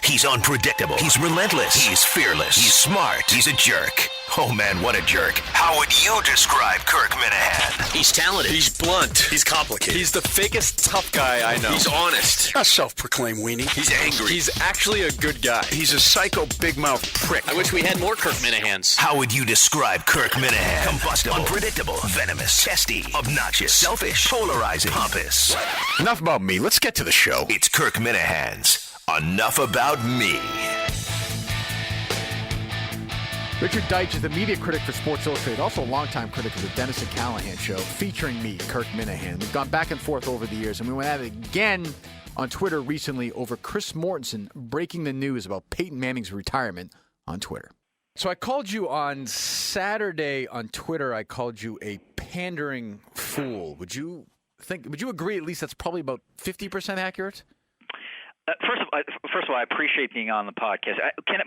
He's unpredictable. He's relentless. He's fearless. He's smart. He's a jerk. Oh, man, what a jerk. How would you describe Kirk Minihane? He's talented. He's blunt. He's complicated. He's the fakest tough guy I know. He's honest. A self-proclaimed weenie. He's angry. He's actually a good guy. He's a psycho big mouth prick. I wish we had more Kirk Minihanes. How would you describe Kirk Minihane? Combustible, unpredictable, venomous, testy, obnoxious, selfish, polarizing, pompous. Enough about me. Let's get to the show. It's Kirk Minihane's Enough About Me. Richard Deitsch is the media critic for Sports Illustrated, also a longtime critic of the Dennis and Callahan show, featuring me, Kirk Minihane. We've gone back and forth over the years, and we went at it again on Twitter recently over Chris Mortensen breaking the news about Peyton Manning's retirement on Twitter. So I called you on Saturday on Twitter. I called you a pandering fool. Would you agree at least that's probably about 50% accurate? First of all, I appreciate being on the podcast.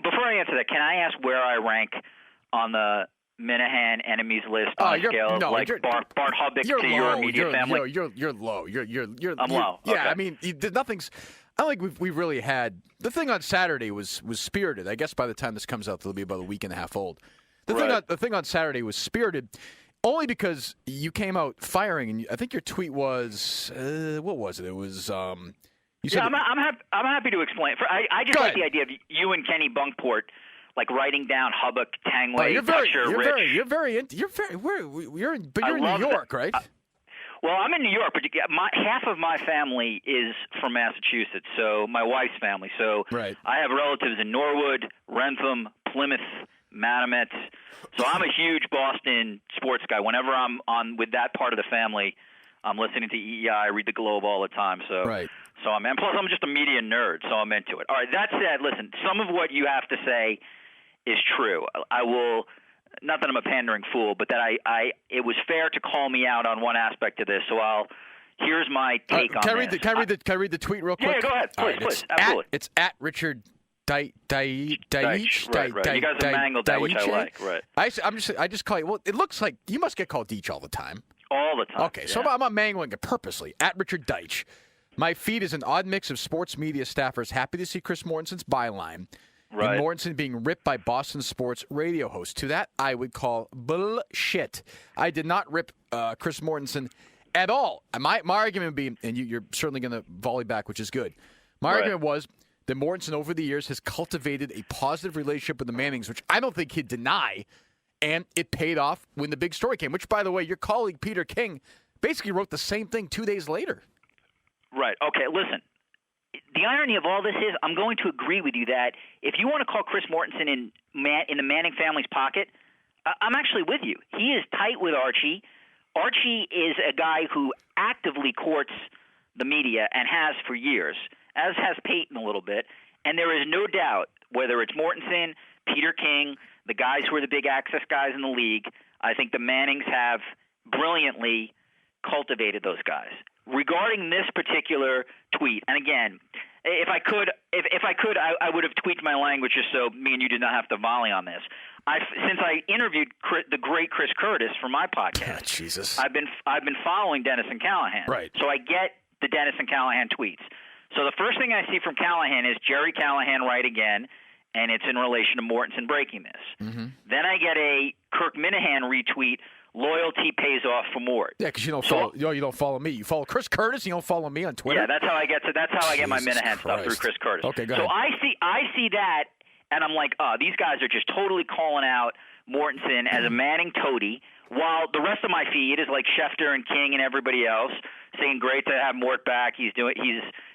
Before I answer that, can I ask where I rank on the Minihane enemies list on a scale of Bart Hubbick to your immediate family? You're low. I'm low. Yeah, okay. I mean, nothing's. I don't think we really had the thing on Saturday was spirited. I guess by the time this comes out, it'll be about a week and a half old. The thing on Saturday was spirited, only because you came out firing, and I think your tweet was what was it? It was. I'm happy to explain. I just like the idea of you and Kenny Bunkport like writing down Hubbock, Tangway, Rich. You're in New York, right? Well, I'm in New York, but half of my family is from Massachusetts, so my wife's family. So right. I have relatives in Norwood, Rentham, Plymouth, Matamet. So I'm a huge Boston sports guy. Whenever I'm on with that part of the family, I'm listening to EEI. I read the Globe all the time. So right. So and plus I'm just a media nerd, so I'm into it. All right, that said, listen, some of what you have to say is true. I will, not that I'm a pandering fool, but that it was fair to call me out on one aspect of this. So here's my take on this. Can I read the tweet real quick? Yeah, go ahead, please, absolutely. It's at Richard Deitsch. Right. You guys have mangled that, which I like. Right. I just call you. Well, it looks like you must get called Deitsch all the time. All the time. Okay, so I'm not mangling it purposely. At Richard Deitsch. My feed is an odd mix of sports media staffers happy to see Chris Mortensen's byline right. and Mortensen being ripped by Boston sports radio hosts. To that, I would call bullshit. I did not rip Chris Mortensen at all. My argument would be, and you're certainly going to volley back, which is good. My argument was that Mortensen over the years has cultivated a positive relationship with the Mannings, which I don't think he'd deny, and it paid off when the big story came, which, by the way, your colleague Peter King basically wrote the same thing 2 days later. Right. Okay, listen. The irony of all this is I'm going to agree with you that if you want to call Chris Mortensen in the Manning family's pocket, I'm actually with you. He is tight with Archie. Archie is a guy who actively courts the media and has for years, as has Peyton a little bit. And there is no doubt, whether it's Mortensen, Peter King, the guys who are the big access guys in the league, I think the Mannings have brilliantly cultivated those guys. Regarding this particular tweet, and again, if I could, I would have tweaked my language just so me and you did not have to volley on this. Since I interviewed the great Chris Curtis for my podcast, Jesus, I've been following Dennis and Callahan, right? So I get the Dennis and Callahan tweets. So the first thing I see from Callahan is Jerry Callahan right again, and it's in relation to Mortensen breaking this. Mm-hmm. Then I get a Kirk Minihane retweet. Loyalty pays off for Mort. Yeah, because you don't follow me. You follow Chris Curtis. You don't follow me on Twitter. Yeah, that's how I get my Minihane stuff through Chris Curtis. Okay, go ahead. So I see that, and I'm like, these guys are just totally calling out Mortensen as a Manning toady, while the rest of my feed is like Schefter and King and everybody else saying, "Great to have Mort back. He's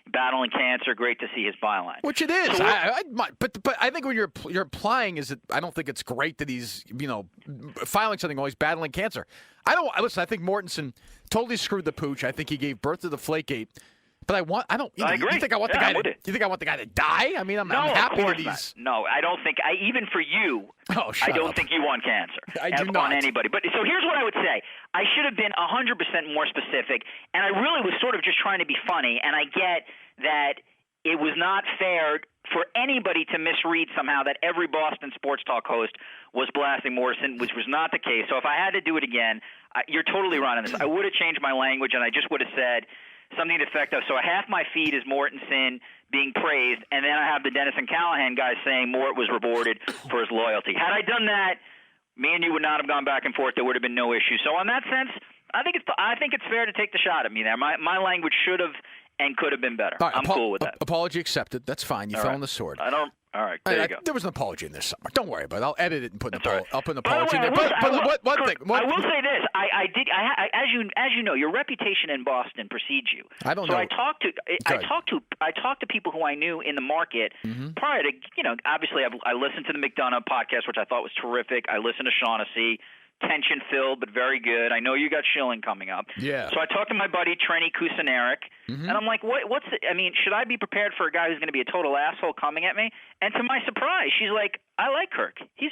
battling cancer. Great to see his byline." Which it is. So but I think when you're implying is that I don't think it's great that he's filing something while he's battling cancer. I think Mortensen totally screwed the pooch. I think he gave birth to the Deflategate. But I agree. You think I want the guy to? Do you think I want the guy to die? I mean, I'm happy that he's. No, I don't think. Even for you, I don't think you want cancer. I do not on anybody. But so here's what I would say. I should have been 100% more specific, and I really was sort of just trying to be funny. And I get that it was not fair for anybody to misread somehow that every Boston sports talk host was blasting Morrison, which was not the case. So if I had to do it again, you're totally right on this. I would have changed my language, and I just would have said something to the effect of, so half my feed is Mortensen being praised, and then I have the Dennis and Callahan guys saying Mort was rewarded for his loyalty. Had I done that, me and you would not have gone back and forth. There would have been no issue. So in that sense, I think it's fair to take the shot at me there. My language should have and could have been better. Right, I'm cool with that. Apology accepted. That's fine. You fell on the sword. All right, there you go. There was an apology in this summer. Don't worry about it. I'll edit it and put I'll put an By the apology way, in there. I will say this. As you know, your reputation in Boston precedes you. I don't know. So I talked to people who I knew in the market prior to, obviously I listened to the McDonough podcast, which I thought was terrific. I listened to Shaughnessy. Tension-filled, but very good. I know you got Schilling coming up. Yeah. So I talked to my buddy Trenny Kucinarek, and I'm like, should I be prepared for a guy who's going to be a total asshole coming at me? And to my surprise, she's like, I like Kirk. He's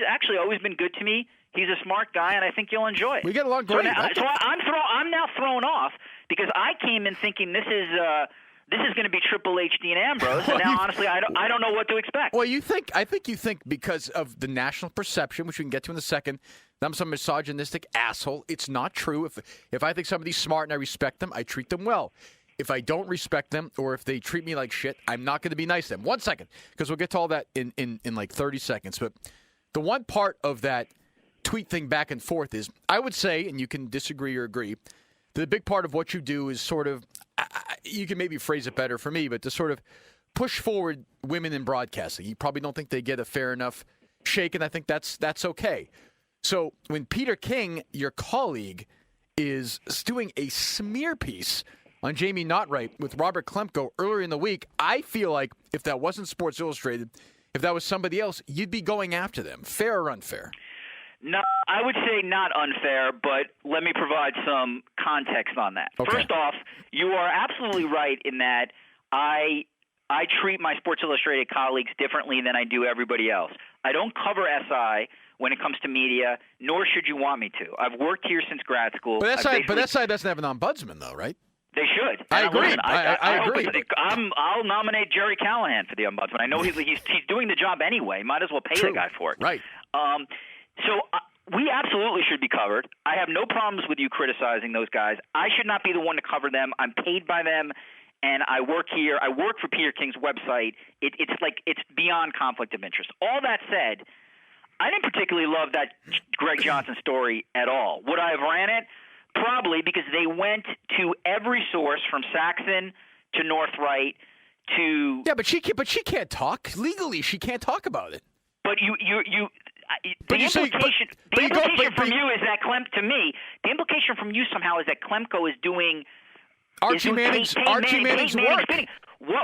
actually always been good to me. He's a smart guy, and I think you'll enjoy it. We get along great. So I'm now thrown off because I came in thinking this is going to be Triple H, Dean Ambrose, and now honestly I don't know what to expect. Well, I think you think because of the national perception, which we can get to in a second, that I'm some misogynistic asshole. It's not true. If I think somebody's smart and I respect them, I treat them well. If I don't respect them or if they treat me like shit, I'm not going to be nice to them. 1 second, because we'll get to all that in like 30 seconds. But the one part of that tweet thing back and forth is, I would say, and you can disagree or agree, the big part of what you do is sort of, you can maybe phrase it better for me, but to sort of push forward women in broadcasting. You probably don't think they get a fair enough shake, and I think that's okay. So when Peter King, your colleague, is doing a smear piece on Jamie Notright with Robert Klemko earlier in the week, I feel like if that wasn't Sports Illustrated, if that was somebody else, you'd be going after them. Fair or unfair? No, I would say not unfair, but let me provide some context on that. Okay. First off, you are absolutely right in that I treat my Sports Illustrated colleagues differently than I do everybody else. I don't cover SI when it comes to media, nor should you want me to. I've worked here since grad school. But SI doesn't have an ombudsman, though, right? They should. I agree. Listen, I agree. I'll nominate Jerry Callahan for the ombudsman. I know he's doing the job anyway. Might as well pay the guy for it. Right. So we absolutely should be covered. I have no problems with you criticizing those guys. I should not be the one to cover them. I'm paid by them, and I work here. I work for Peter King's website. It's beyond conflict of interest. All that said, I didn't particularly love that Greg Johnson story at all. Would I have ran it? Probably, because they went to every source from Saxon to Northright to – Yeah, but she can't talk. Legally, she can't talk about it. But the implication from you is that the implication from you somehow is that Klemko is doing Archie Manning's work.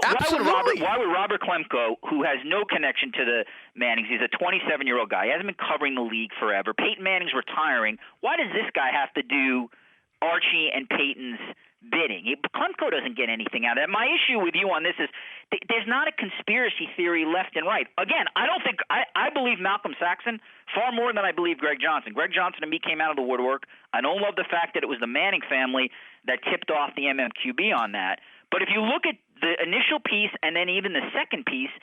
Absolutely. Why would Robert Klemko, who has no connection to the Mannings, he's a 27-year-old guy, he hasn't been covering the league forever. Peyton Manning's retiring. Why does this guy have to do Archie and Peyton's bidding? Klemko doesn't get anything out of it. My issue with you on this is there's not a conspiracy theory left and right. Again, I believe Malcolm Saxon far more than I believe Greg Johnson. Greg Johnson and me came out of the woodwork. I don't love the fact that it was the Manning family that tipped off the MMQB on that. But if you look at the initial piece and then even the second piece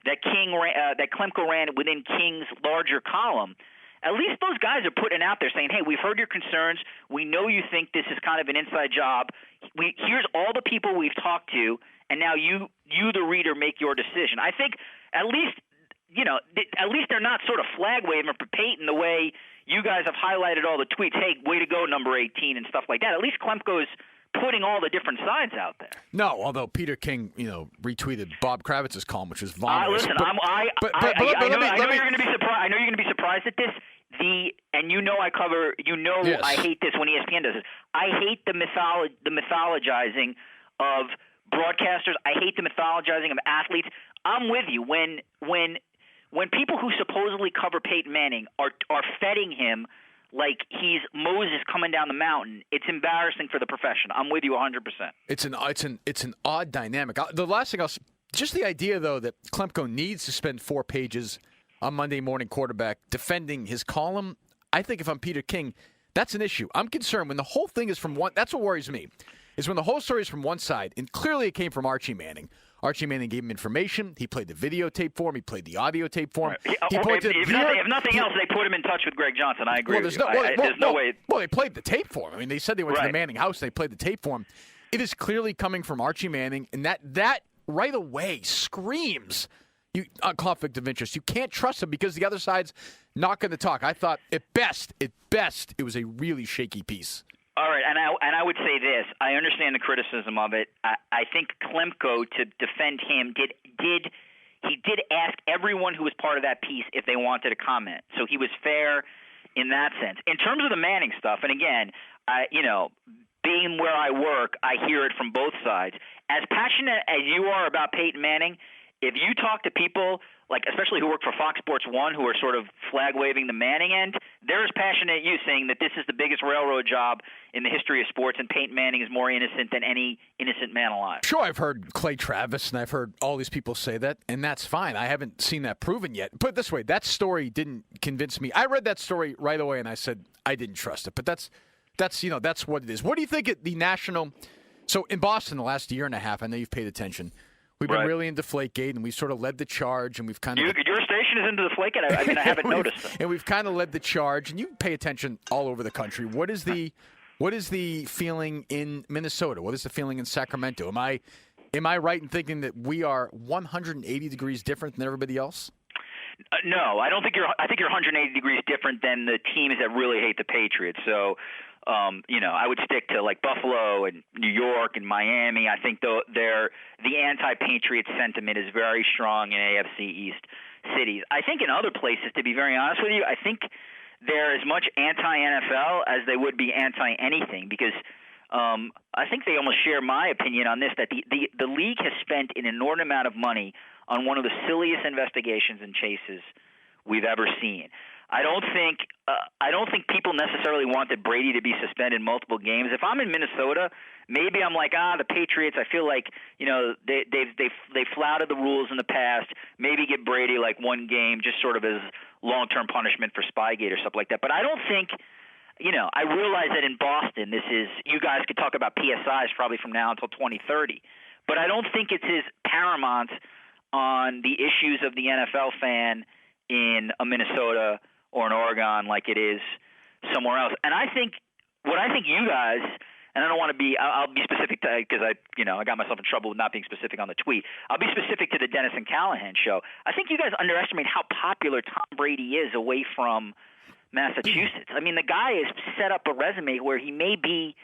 that Klemko ran within King's larger column, at least those guys are putting out there saying, hey, we've heard your concerns. We know you think this is kind of an inside job. Here's all the people we've talked to, and now you the reader, make your decision. I think at least they're not sort of flag waving for Peyton the way you guys have highlighted all the tweets. Hey, way to go, number 18 and stuff like that. At least Klemko's putting all the different sides out there. No, although Peter King, retweeted Bob Kravitz's column, which was vomitous. Listen, I know you're going to be surprised. I know you're going to be surprised at this. Yes. I hate this when ESPN does this. I hate the mythologizing of broadcasters. I hate the mythologizing of athletes. I'm with you. When people who supposedly cover Peyton Manning are feting him like he's Moses coming down the mountain, it's embarrassing for the profession. I'm with you 100%. It's an odd dynamic. The last thing just the idea though that Klemko needs to spend 4 pages on Monday Morning Quarterback defending his column. I think if I'm Peter King, that's an issue. I'm concerned when the whole thing is from one. That's what worries me, is when the whole story is from one side, and clearly it came from Archie Manning. Archie Manning gave him information. He played the videotape for him. He played the audio tape for him. Right. If nothing else, they put him in touch with Greg Johnson. I agree with you. There's no way. Well, they played the tape for him. I mean, they said they went to the Manning house. They played the tape for him. It is clearly coming from Archie Manning, and that right away screams conflict of interest. You can't trust him because the other side's not going to talk. I thought at best, it was a really shaky piece. All right, and I would say this. I understand the criticism of it. I think Klemko, to defend him, did ask everyone who was part of that piece if they wanted to comment. So he was fair in that sense. In terms of the Manning stuff, and again, being where I work, I hear it from both sides. As passionate as you are about Peyton Manning, if you talk to people, like especially who work for Fox Sports 1, who are sort of flag-waving the Manning end, they're as passionate as you, saying that this is the biggest railroad job in the history of sports, and Peyton Manning is more innocent than any innocent man alive. Sure, I've heard Clay Travis, and I've heard all these people say that, and that's fine. I haven't seen that proven yet. Put it this way, that story didn't convince me. I read that story right away, and I said I didn't trust it. But that's what it is. What do you think at the national? So in Boston, the last year and a half, I know you've paid attention. We've been really into Deflategate, and we've sort of led the charge, and we've kind of... Your station is into Deflategate? I mean, I haven't noticed them. And we've kind of led the charge, and you pay attention all over the country. What is the feeling in Minnesota? What is the feeling in Sacramento? Am I right in thinking that we are 180 degrees different than everybody else? No, I don't think you're. I think you're 180 degrees different than the teams that really hate the Patriots. So, I would stick to like Buffalo and New York and Miami. I think the anti-Patriot sentiment is very strong in AFC East cities. I think in other places, to be very honest with you, I think they're as much anti-NFL as they would be anti-anything because I think they almost share my opinion on this, that the league has spent an inordinate amount of money on one of the silliest investigations and chases we've ever seen. I don't think people necessarily wanted Brady to be suspended multiple games. If I'm in Minnesota, maybe I'm like, the Patriots. I feel like they flouted the rules in the past. Maybe give Brady like one game, just sort of as long-term punishment for Spygate or something like that. But I don't think. I realize that in Boston, you guys could talk about PSIs probably from now until 2030, but I don't think it's as paramount on the issues of the NFL fan in a Minnesota or an Oregon like it is somewhere else. And I think you guys, and I don't want to be, I'll be specific because I got myself in trouble with not being specific on the tweet. I'll be specific to the Dennis and Callahan show. I think you guys underestimate how popular Tom Brady is away from Massachusetts. I mean, the guy has set up a resume where he may be,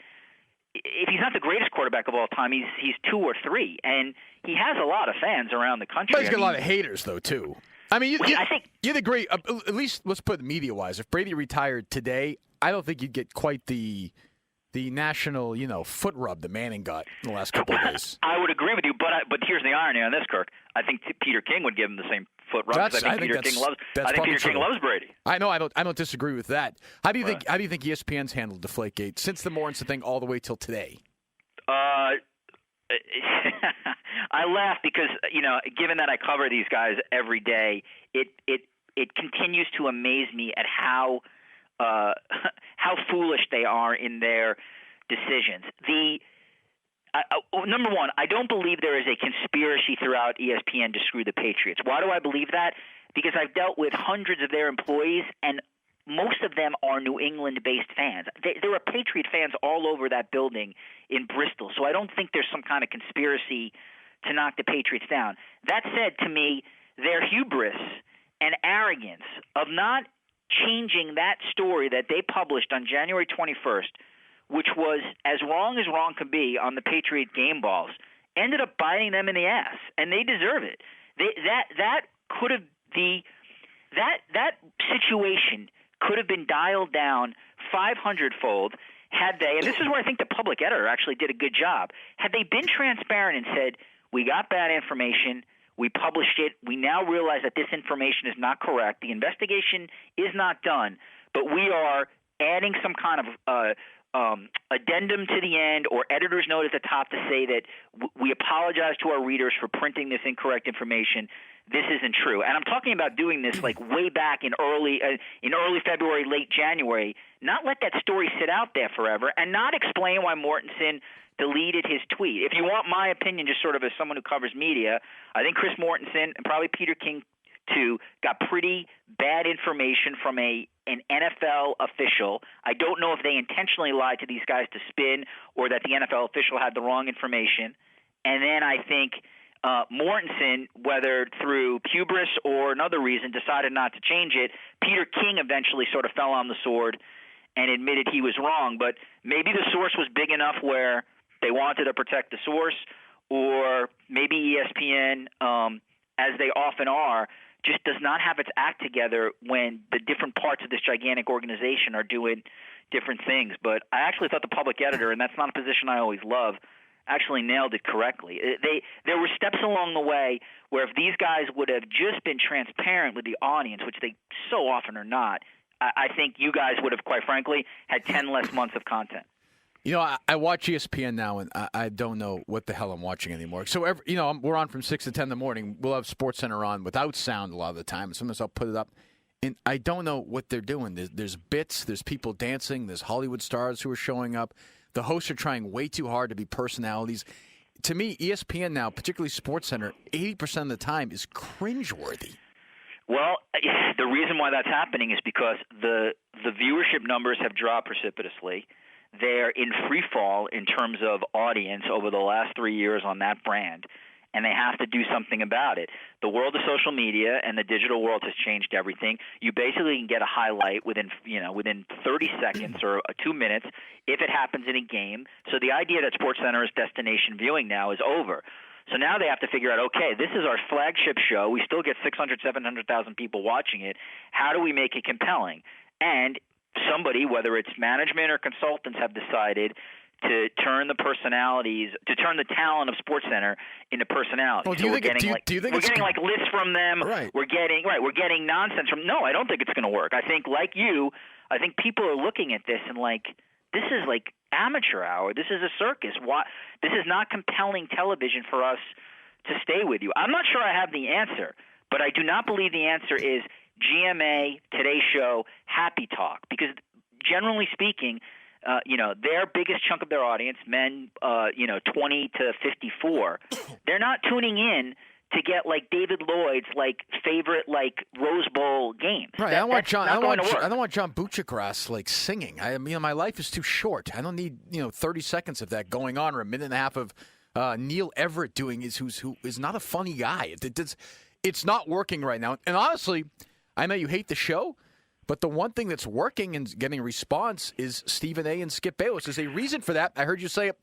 if he's not the greatest quarterback of all time, he's 2 or 3, and he has a lot of fans around the country. But he's got a lot of haters, though, too. I mean, I think you'd agree. At least let's put it media-wise. If Brady retired today, I don't think you'd get quite the national, foot rub that Manning got in the last couple of days. I would agree with you, but here's the irony on this, Kirk. I think Peter King would give him the same foot rub. I think Peter King loves Brady. I know. I don't disagree with that. How do you think ESPN's handled Deflategate since the Morrison thing all the way till today? I laugh because given that I cover these guys every day, it continues to amaze me at how foolish they are in their decisions. Number one, I don't believe there is a conspiracy throughout ESPN to screw the Patriots. Why do I believe that? Because I've dealt with hundreds of their employees, and most of them are New England-based fans. There are Patriot fans all over that building in Bristol, so I don't think there's some kind of conspiracy to knock the Patriots down. That said, to me, their hubris and arrogance of not changing that story that they published on January 21st, which was as wrong could be on the Patriot game balls, ended up biting them in the ass, and they deserve it. That situation could have been dialed down 500-fold had they, and this is where I think the public editor actually did a good job, had they been transparent and said, we got bad information, we published it, we now realize that this information is not correct, the investigation is not done, but we are adding some kind of addendum to the end or editor's note at the top to say that we apologize to our readers for printing this incorrect information. This isn't true. And I'm talking about doing this like way back in early February, late January, not let that story sit out there forever and not explain why Mortensen deleted his tweet. If you want my opinion, just sort of as someone who covers media, I think Chris Mortensen and probably Peter King too got pretty bad information from a an NFL official. I don't know if they intentionally lied to these guys to spin or that the NFL official had the wrong information. And then I think Mortensen, whether through hubris or another reason, decided not to change it. Peter King eventually sort of fell on the sword and admitted he was wrong. But maybe the source was big enough where they wanted to protect the source, or maybe ESPN, as they often are, just does not have its act together when the different parts of this gigantic organization are doing different things. But I actually thought the public editor, and that's not a position I always love, actually nailed it correctly. There were steps along the way where if these guys would have just been transparent with the audience, which they so often are not, I think you guys would have, quite frankly, had 10 less months of content. You know, I watch ESPN now, and I don't know what the hell I'm watching anymore. So, we're on from 6 to 10 in the morning. We'll have SportsCenter on without sound a lot of the time. Sometimes I'll put it up, and I don't know what they're doing. There's bits, there's people dancing, there's Hollywood stars who are showing up. The hosts are trying way too hard to be personalities. To me, ESPN now, particularly SportsCenter, 80% of the time is cringeworthy. Well, the reason why that's happening is because the viewership numbers have dropped precipitously. They're in free fall in terms of audience over the last 3 years on that brand, and they have to do something about it. The world of social media and the digital world has changed everything. You basically can get a highlight within 30 seconds or 2 minutes if it happens in a game. So the idea that SportsCenter is destination viewing now is over. So now they have to figure out, okay, this is our flagship show. We still get 600, 700,000 people watching it. How do we make it compelling? And somebody, whether it's management or consultants, have decided to turn the talent of SportsCenter into personalities. Well, we're getting lists from them. Right. We're getting nonsense from. No, I don't think it's going to work. I think, like you, I think people are looking at this and this is like amateur hour. This is a circus. This is not compelling television for us to stay with you. I'm not sure I have the answer, but I do not believe the answer is GMA, Today Show, Happy Talk, because generally speaking, their biggest chunk of their audience, men, 20 to 54, they're not tuning in to get David Lloyd's favorite Rose Bowl games. Right. I don't want John Buccigross singing. My life is too short. I don't need 30 seconds of that going on, or a minute and a half of Neil Everett doing who is not a funny guy. It's not working right now. And honestly, I know you hate the show, but the one thing that's working and getting a response is Stephen A. and Skip Bayless. There's a reason for that. I heard you say it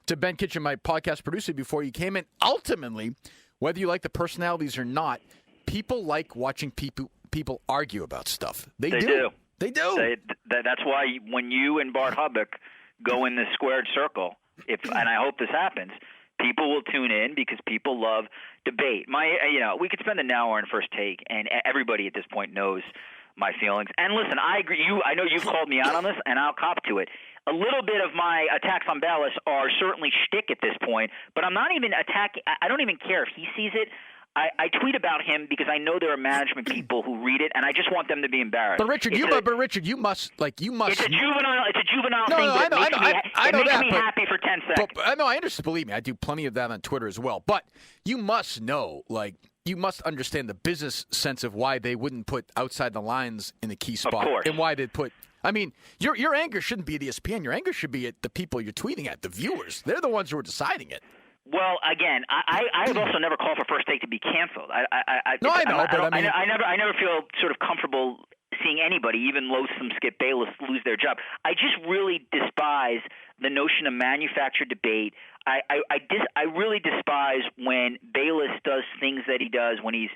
to Ben Kitchen, my podcast producer, before you came in. Ultimately, whether you like the personalities or not, people like watching people argue about stuff. They do. That's why when you and Bart Hubbock go in this squared circle, and I hope this happens, people will tune in because people love debate. We could spend an hour in First Take, and everybody at this point knows my feelings. And listen, I agree. I know you've called me out on this, and I'll cop to it. A little bit of my attacks on Bayless are certainly shtick at this point, but I'm not even attacking. I don't even care if he sees it. I tweet about him because I know there are management people who read it, and I just want them to be embarrassed. But Richard, you must. It's a juvenile no, thing no, that makes me happy for 10 seconds. But, no, I understand. Believe me, I do plenty of that on Twitter as well. But you must know, you must understand the business sense of why they wouldn't put outside the lines in a key spot, of course. And why they'd put. I mean, your anger shouldn't be at ESPN. Your anger should be at the people you're tweeting at, the viewers. They're the ones who are deciding it. Well, again, I have also never called for First Take to be canceled. I never feel sort of comfortable seeing anybody, even loathsome Skip Bayless, lose their job. I just really despise the notion of manufactured debate. I really despise when Bayless does things that he does when he's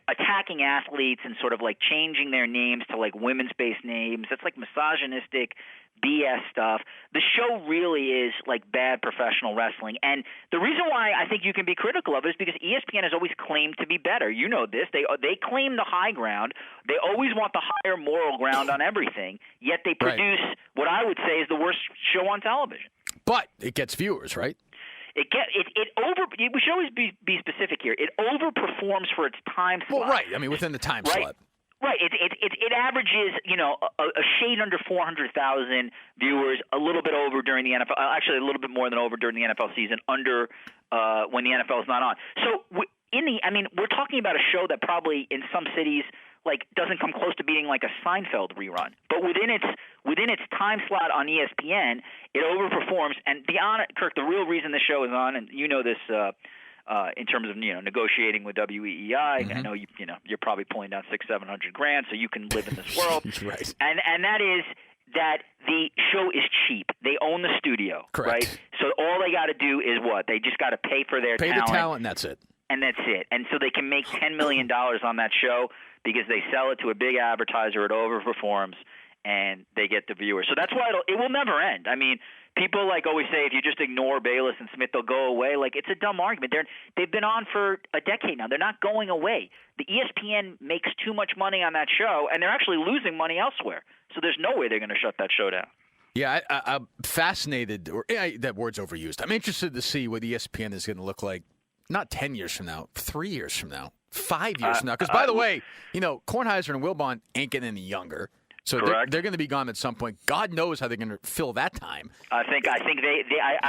attacking athletes and sort of changing their names to women's-based names. That's misogynistic BS stuff. The show really is bad professional wrestling. And the reason why I think you can be critical of it is because ESPN has always claimed to be better. You know this. They claim the high ground. They always want the higher moral ground on everything, yet they produce what I would say is the worst show on television. But it gets viewers, right? We should always be specific here. It overperforms for its time slot. Well, right. I mean, within the time slot. Right. It averages, a shade under 400,000 viewers, a little bit over during the NFL. Actually, a little bit more than over during the NFL season, under when the NFL is not on. So we're talking about a show that probably in some cities doesn't come close to being like a Seinfeld rerun. But within its time slot on ESPN, it overperforms. And Kirk, the real reason this show is on, and you know this in terms of negotiating with WEEI. I know you're probably pulling down $600,000-700,000, so you can live in this world. Right. And that is that the show is cheap. They own the studio, correct. Right? So all they got to do is what? They just got to pay for their talent. Pay the talent, and that's it. And that's it. And so they can make $10 million on that show because they sell it to a big advertiser. It overperforms, and they get the viewers. So that's why it will never end. I mean, people always say if you just ignore Bayless and Smith, they'll go away. It's a dumb argument. They've been on for a decade now. They're not going away. The ESPN makes too much money on that show, and they're actually losing money elsewhere. So there's no way they're going to shut that show down. Yeah, I'm fascinated. That word's overused. I'm interested to see what ESPN is going to look like, not 10 years from now, 3 years from now, 5 years from now. Because, by the way, Kornheiser and Wilbon ain't getting any younger. So they're going to be gone at some point. God knows how they're going to fill that time. I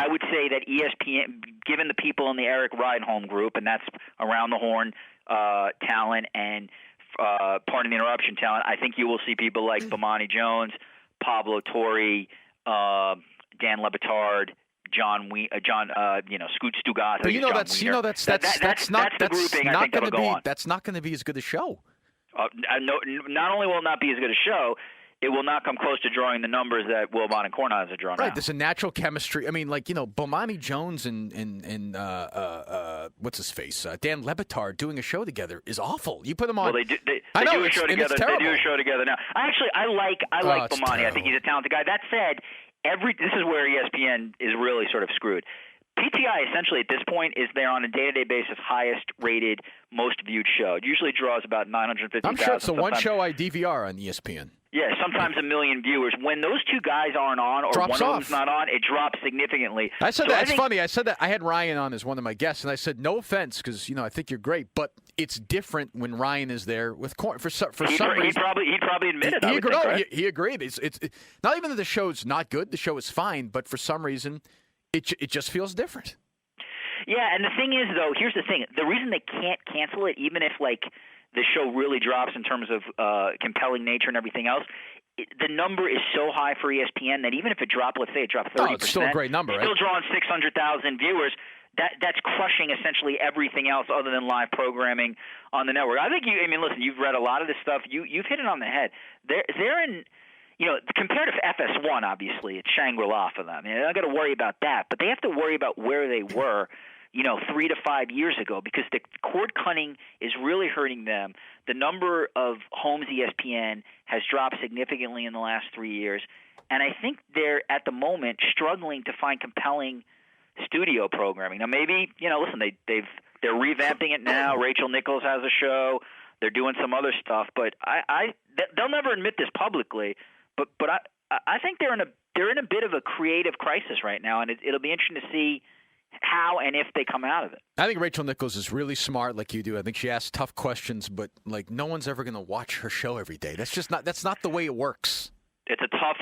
would say that ESPN, given the people in the Eric Reinholm group, and that's around the horn talent and pardon the interruption talent, I think you will see people like Bomani Jones, Pablo Torre, Dan Le Batard, Scoot Stugasa. But that's not going to be as good a show. Not only will it not be as good a show, it will not come close to drawing the numbers that Wilbon and Kornheiser drawn. Right, out. there's a natural chemistry. I mean, Bomani Jones and what's his face, Dan Le Batard doing a show together is awful. You put them on. Well, they do a show together. They do a show together now. I like Bomani. Terrible. I think he's a talented guy. That said, this is where ESPN is really sort of screwed. PTI essentially at this point is there on a day-to-day basis highest rated, most viewed show. It usually draws about 950,000. I'm sure it's the one show I DVR on ESPN. Yeah, sometimes 1 million viewers. When those two guys aren't on or drops one off. of them's not on, it drops significantly. I said that. It's funny. I said that. I had Ryan on as one of my guests, and I said, no offense, because I think you're great, but it's different when Ryan is there with Korn. For some reason, he'd probably admit it. He agreed. It's not even that the show's not good. The show is fine, but for some reason, it just feels different. Yeah, and the thing is, though, here's the thing. The reason they can't cancel it, even if, the show really drops in terms of compelling nature and everything else, the number is so high for ESPN that even if it dropped, let's say it dropped 30%. It's still a great number, right? Still drawing 600,000 viewers. That's crushing essentially everything else other than live programming on the network. Listen, you've read a lot of this stuff. You've hit it on the head. They're in – compared to FS1, obviously, it's Shangri-La for them. They're not going to worry about that, but they have to worry about where they were, 3 to 5 years ago, because the cord cutting is really hurting them. The number of homes ESPN has dropped significantly in the last 3 years, and I think they're, at the moment, struggling to find compelling studio programming. Now, maybe, listen, they're revamping it now. Rachel Nichols has a show. They're doing some other stuff, but they'll never admit this publicly. But I think they're in a bit of a creative crisis right now, and it'll be interesting to see how and if they come out of it. I think Rachel Nichols is really smart, like you do. I think she asks tough questions, but no one's ever going to watch her show every day. That's not the way it works. It's a tough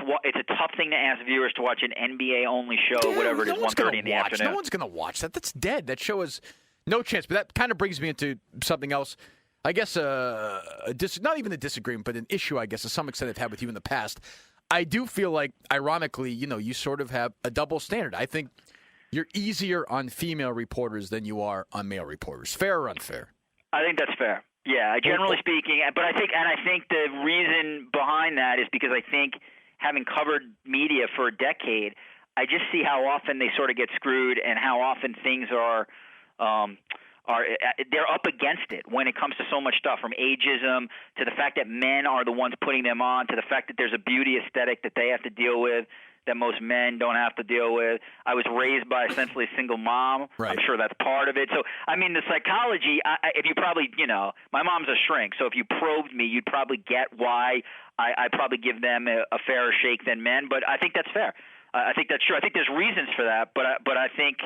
thing to ask viewers to watch an NBA only show, whatever it is, 1:30 in the afternoon. No one's going to watch that. That's dead. That show has no chance. But that kind of brings me into something else. I guess not even a disagreement, but an issue, I guess, to some extent I've had with you in the past. I do feel like, ironically, you sort of have a double standard. I think you're easier on female reporters than you are on male reporters. Fair or unfair? I think that's fair. Yeah, generally speaking. But I think the reason behind that is because I think having covered media for a decade, I just see how often they sort of get screwed and how often things are they're up against it when it comes to so much stuff, from ageism to the fact that men are the ones putting them on, to the fact that there's a beauty aesthetic that they have to deal with that most men don't have to deal with. I was raised by essentially a single mom. Right. I'm sure that's part of it. So, the psychology, if you probably, my mom's a shrink, so if you probed me, you'd probably get why I probably give them a fairer shake than men, but I think that's fair. I think that's true. I think there's reasons for that, but I think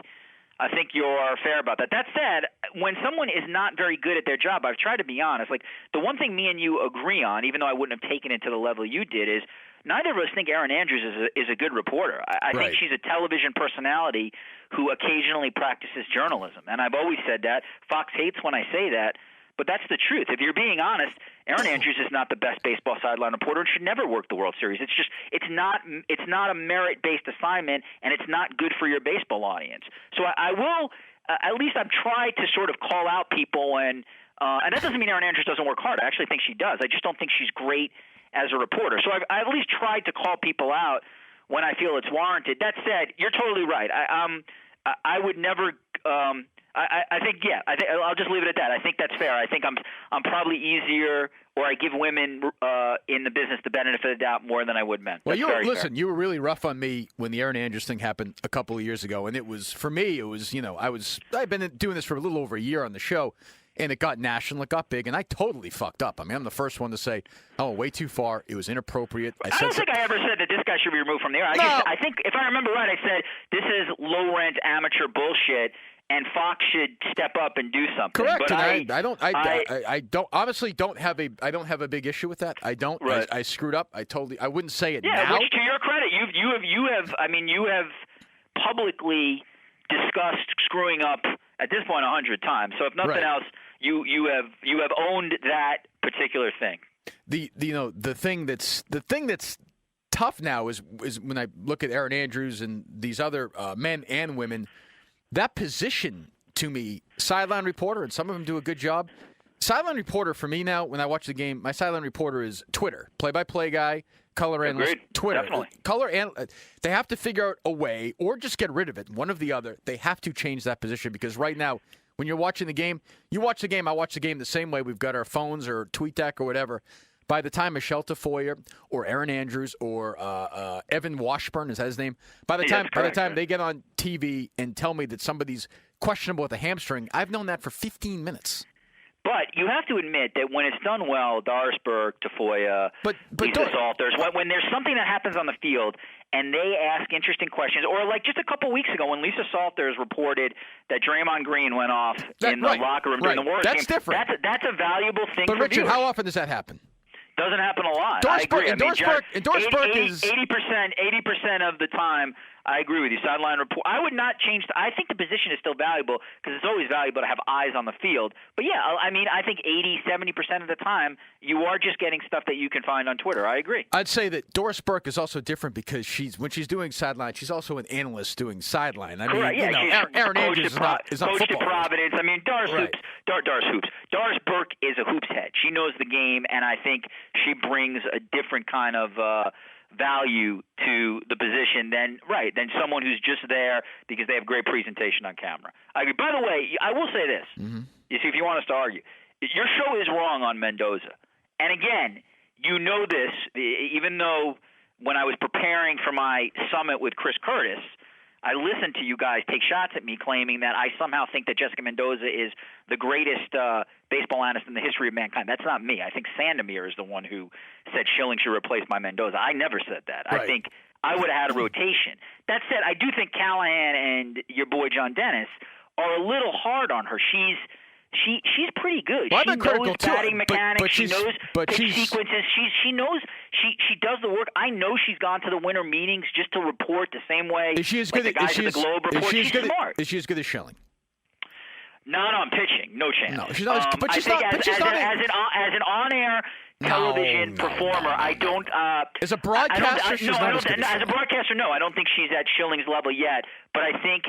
you're fair about that. That said, when someone is not very good at their job, I've tried to be honest. The one thing me and you agree on, even though I wouldn't have taken it to the level you did, is neither of us think Erin Andrews is a good reporter. I Right. think she's a television personality who occasionally practices journalism, and I've always said that. Fox hates when I say that, but that's the truth. If you're being honest, Aaron Andrews is not the best baseball sideline reporter and should never work the World Series. It's not a merit-based assignment, and it's not good for your baseball audience. So I will at least I've tried to sort of call out people, and that doesn't mean Aaron Andrews doesn't work hard. I actually think she does. I just don't think she's great as a reporter. So I've at least tried to call people out when I feel it's warranted. That said, you're totally right. I would never. I think I'll just leave it at that. I think that's fair. I think I'm probably easier, or I give women in the business the benefit of the doubt more than I would men. Well, you were really rough on me when the Aaron Andrews thing happened a couple of years ago, and it was for me. It was I've been doing this for a little over a year on the show. And it got national, it got big, and I totally fucked up. I mean, I'm the first one to say, oh, way too far. It was inappropriate. I don't think I ever said that this guy should be removed from the air. I think, if I remember right, I said this is low-rent amateur bullshit, and Fox should step up and do something. Correct. But I don't honestly don't have a big issue with that. I don't. Right. I screwed up. I wouldn't say it now. now. Which, to your credit, you have publicly discussed screwing up at this point 100 times. So if nothing else, you have owned that particular thing. The thing that's tough now is when I look at Aaron Andrews and these other men and women, that position to me, sideline reporter, and some of them do a good job. Sideline reporter for me now, when I watch the game, my sideline reporter is Twitter, play-by-play guy, color analyst, Agreed. Twitter. Definitely. They have to figure out a way, or just get rid of it, one or the other. They have to change that position because right now, when you're watching the game, I watch the game the same way. We've got our phones or TweetDeck or whatever. By the time Michelle Tafoya or Aaron Andrews or Evan Washburn, is that his name? By the time they get on TV and tell me that somebody's questionable with a hamstring, I've known that for 15 minutes. But you have to admit that when it's done well, Doris Burke, Tafoya, Lisa Salters, when there's something that happens on the field and they ask interesting questions, or like just a couple weeks ago when Lisa Salters reported that Draymond Green went off in the locker room during the Warriors game, different. That's a valuable thing but for Richard, viewers. how often does that happen? Doesn't happen a lot. Doris Burke is 80% of the time. I agree with you. Sideline report. I would not change. I think the position is still valuable because it's always valuable to have eyes on the field. But yeah, I mean, I think 70% of the time you are just getting stuff that you can find on Twitter. I agree. I'd say that Doris Burke is also different because when she's doing sideline, she's also an analyst doing sideline. I mean, correct. Yeah, Aaron Andrews is not coach football. To Providence. I mean, Doris Burke is a hoops head. She knows the game, and I think she brings a different kind of value to the position than someone who's just there because they have great presentation on camera. I agree. By the way, I will say this. Mm-hmm. You see, if you want us to argue, your show is wrong on Mendoza. And again, you know this, even though when I was preparing for my summit with Chris Curtis, I listened to you guys take shots at me claiming that I somehow think that Jessica Mendoza is the greatest baseball analyst in the history of mankind. That's not me. I think Sandomir is the one who said Schilling should replace my Mendoza. I never said that. Right. I think I would have had a rotation. That said, I do think Callahan and your boy John Dennis are a little hard on her. She's pretty good. Well, she knows batting mechanics. She knows pitch sequences. She knows she does the work. I know she's gone to the winter meetings just to report the same way. Is she as good? The guys at the Globe report. She's smart. Is she as good as Schilling? No, I'm pitching. No chance. No, she's not. But she's not. As an on-air television performer, I don't. As a broadcaster, she's not as good. As a broadcaster, no, I don't think she's at Schilling's level yet. But I think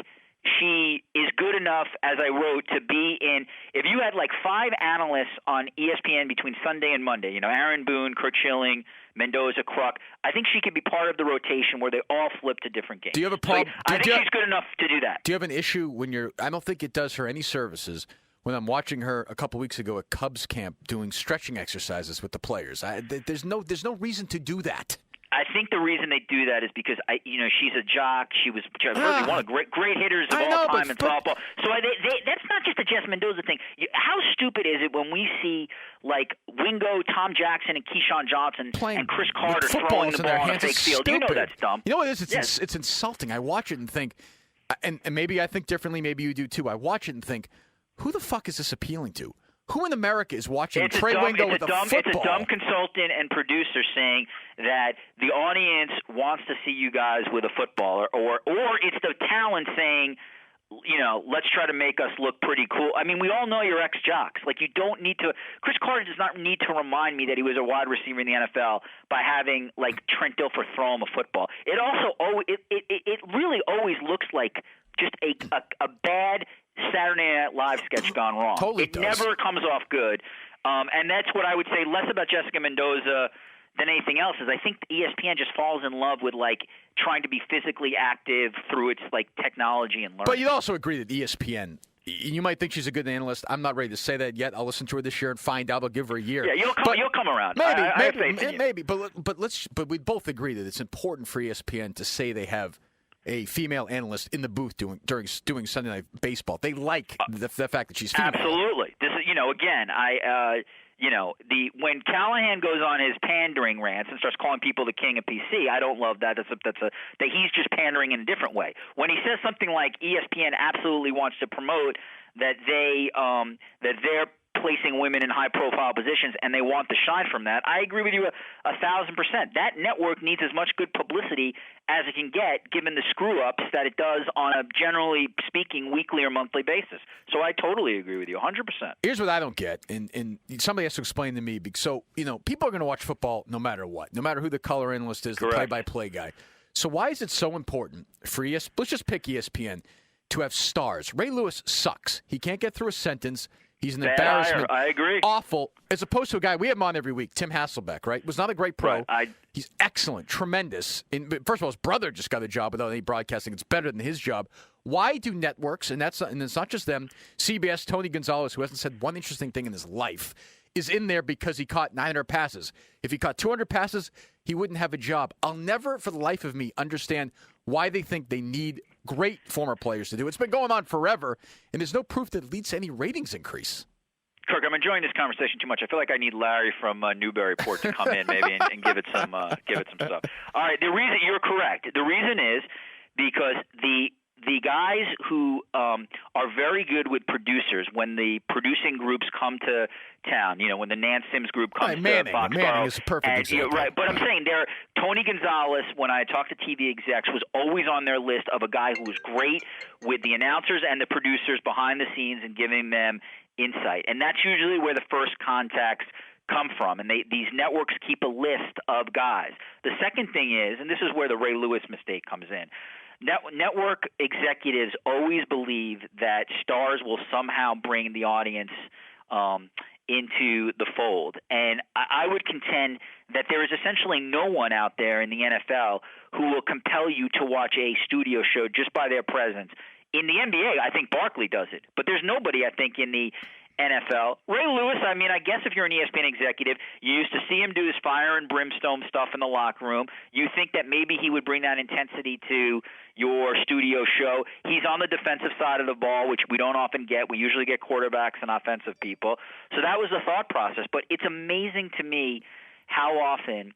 she is good enough, as I wrote, to be in. If you had like 5 analysts on ESPN between Sunday and Monday, Aaron Boone, Kurt Schilling, Mendoza, Kruk, I think she could be part of the rotation where they all flip to different games. Do you have a problem? I think she's good enough to do that. Do you have an issue when you're? I don't think it does her any services when I'm watching her a couple weeks ago at Cubs camp doing stretching exercises with the players. There's no reason to do that. I think the reason they do that is because she's a jock. She was one of the great hitters of all time in softball. So that's not just a Jess Mendoza thing. How stupid is it when we see like Wingo, Tom Jackson, and Keyshawn Johnson and Chris Carter throwing the ball on a fake field? You know that's dumb. You know what it is? It's insulting. I watch it and think, and maybe I think differently. Maybe you do too. I watch it and think, who the fuck is this appealing to? Who in America is watching Trey Wingo with a football? It's a dumb consultant and producer saying that the audience wants to see you guys with a football, or it's the talent saying, let's try to make us look pretty cool. I mean, we all know you're ex-jocks. Like, you don't need to – Chris Carter does not need to remind me that he was a wide receiver in the NFL by having, like, Trent Dilfer throw him a football. It also – it really always looks like just a bad Saturday Night Live sketch gone wrong. Totally it never comes off good. And that's what I would say less about Jessica Mendoza than anything else is I think ESPN just falls in love with, like, trying to be physically active through its, like, technology and learning. But you'd also agree that ESPN, you might think she's a good analyst. I'm not ready to say that yet. I'll listen to her this year and find out. I'll give her a year. Yeah, you'll come around. Maybe. But we both agree that it's important for ESPN to say they have a female analyst in the booth doing Sunday Night Baseball. They like the fact that she's female. Absolutely. This is, again, when Callahan goes on his pandering rants and starts calling people the king of PC, I don't love that. That he's just pandering in a different way. When he says something like ESPN absolutely wants to promote that they're placing women in high-profile positions and they want the shine from that, I agree with you 1,000%. That network needs as much good publicity as it can get, given the screw-ups that it does on a, generally speaking, weekly or monthly basis. So I totally agree with you, 100%. Here's what I don't get, and somebody has to explain to me. So, people are going to watch football no matter what, no matter who the color analyst is, Correct. The play-by-play guy. So why is it so important for ESPN? Let's just pick ESPN to have stars. Ray Lewis sucks. He can't get through a sentence. He's an embarrassment. I agree. Awful. As opposed to a guy, we have him on every week, Tim Hasselbeck, right? Was not a great pro. Right. He's excellent, tremendous. First of all, his brother just got a job without any broadcasting. It's better than his job. Why do networks, and it's not just them, CBS, Tony Gonzalez, who hasn't said one interesting thing in his life, is in there because he caught 900 passes. If he caught 200 passes, he wouldn't have a job. I'll never, for the life of me, understand why they think they need great former players to do. It's been going on forever, and there's no proof that it leads to any ratings increase. Kirk, I'm enjoying this conversation too much. I feel like I need Larry from Newburyport to come in maybe and give it some stuff. All right, the reason you're correct. The reason is because the guys who are very good with producers when the producing groups come to town, when the Nan Sims group comes to Foxborough. Manning is a perfect example. Right, but I'm saying Tony Gonzalez, when I talked to TV execs, was always on their list of a guy who was great with the announcers and the producers behind the scenes and giving them insight. And that's usually where the first contacts come from, and these networks keep a list of guys. The second thing is, and this is where the Ray Lewis mistake comes in, network executives always believe that stars will somehow bring the audience into the fold. And I would contend that there is essentially no one out there in the NFL who will compel you to watch a studio show just by their presence. In the NBA, I think Barkley does it. But there's nobody, I think, in the NFL. Ray Lewis, I mean, I guess if you're an ESPN executive, you used to see him do his fire and brimstone stuff in the locker room. You think that maybe he would bring that intensity to your studio show. He's on the defensive side of the ball, which we don't often get. We usually get quarterbacks and offensive people. So that was the thought process. But it's amazing to me how often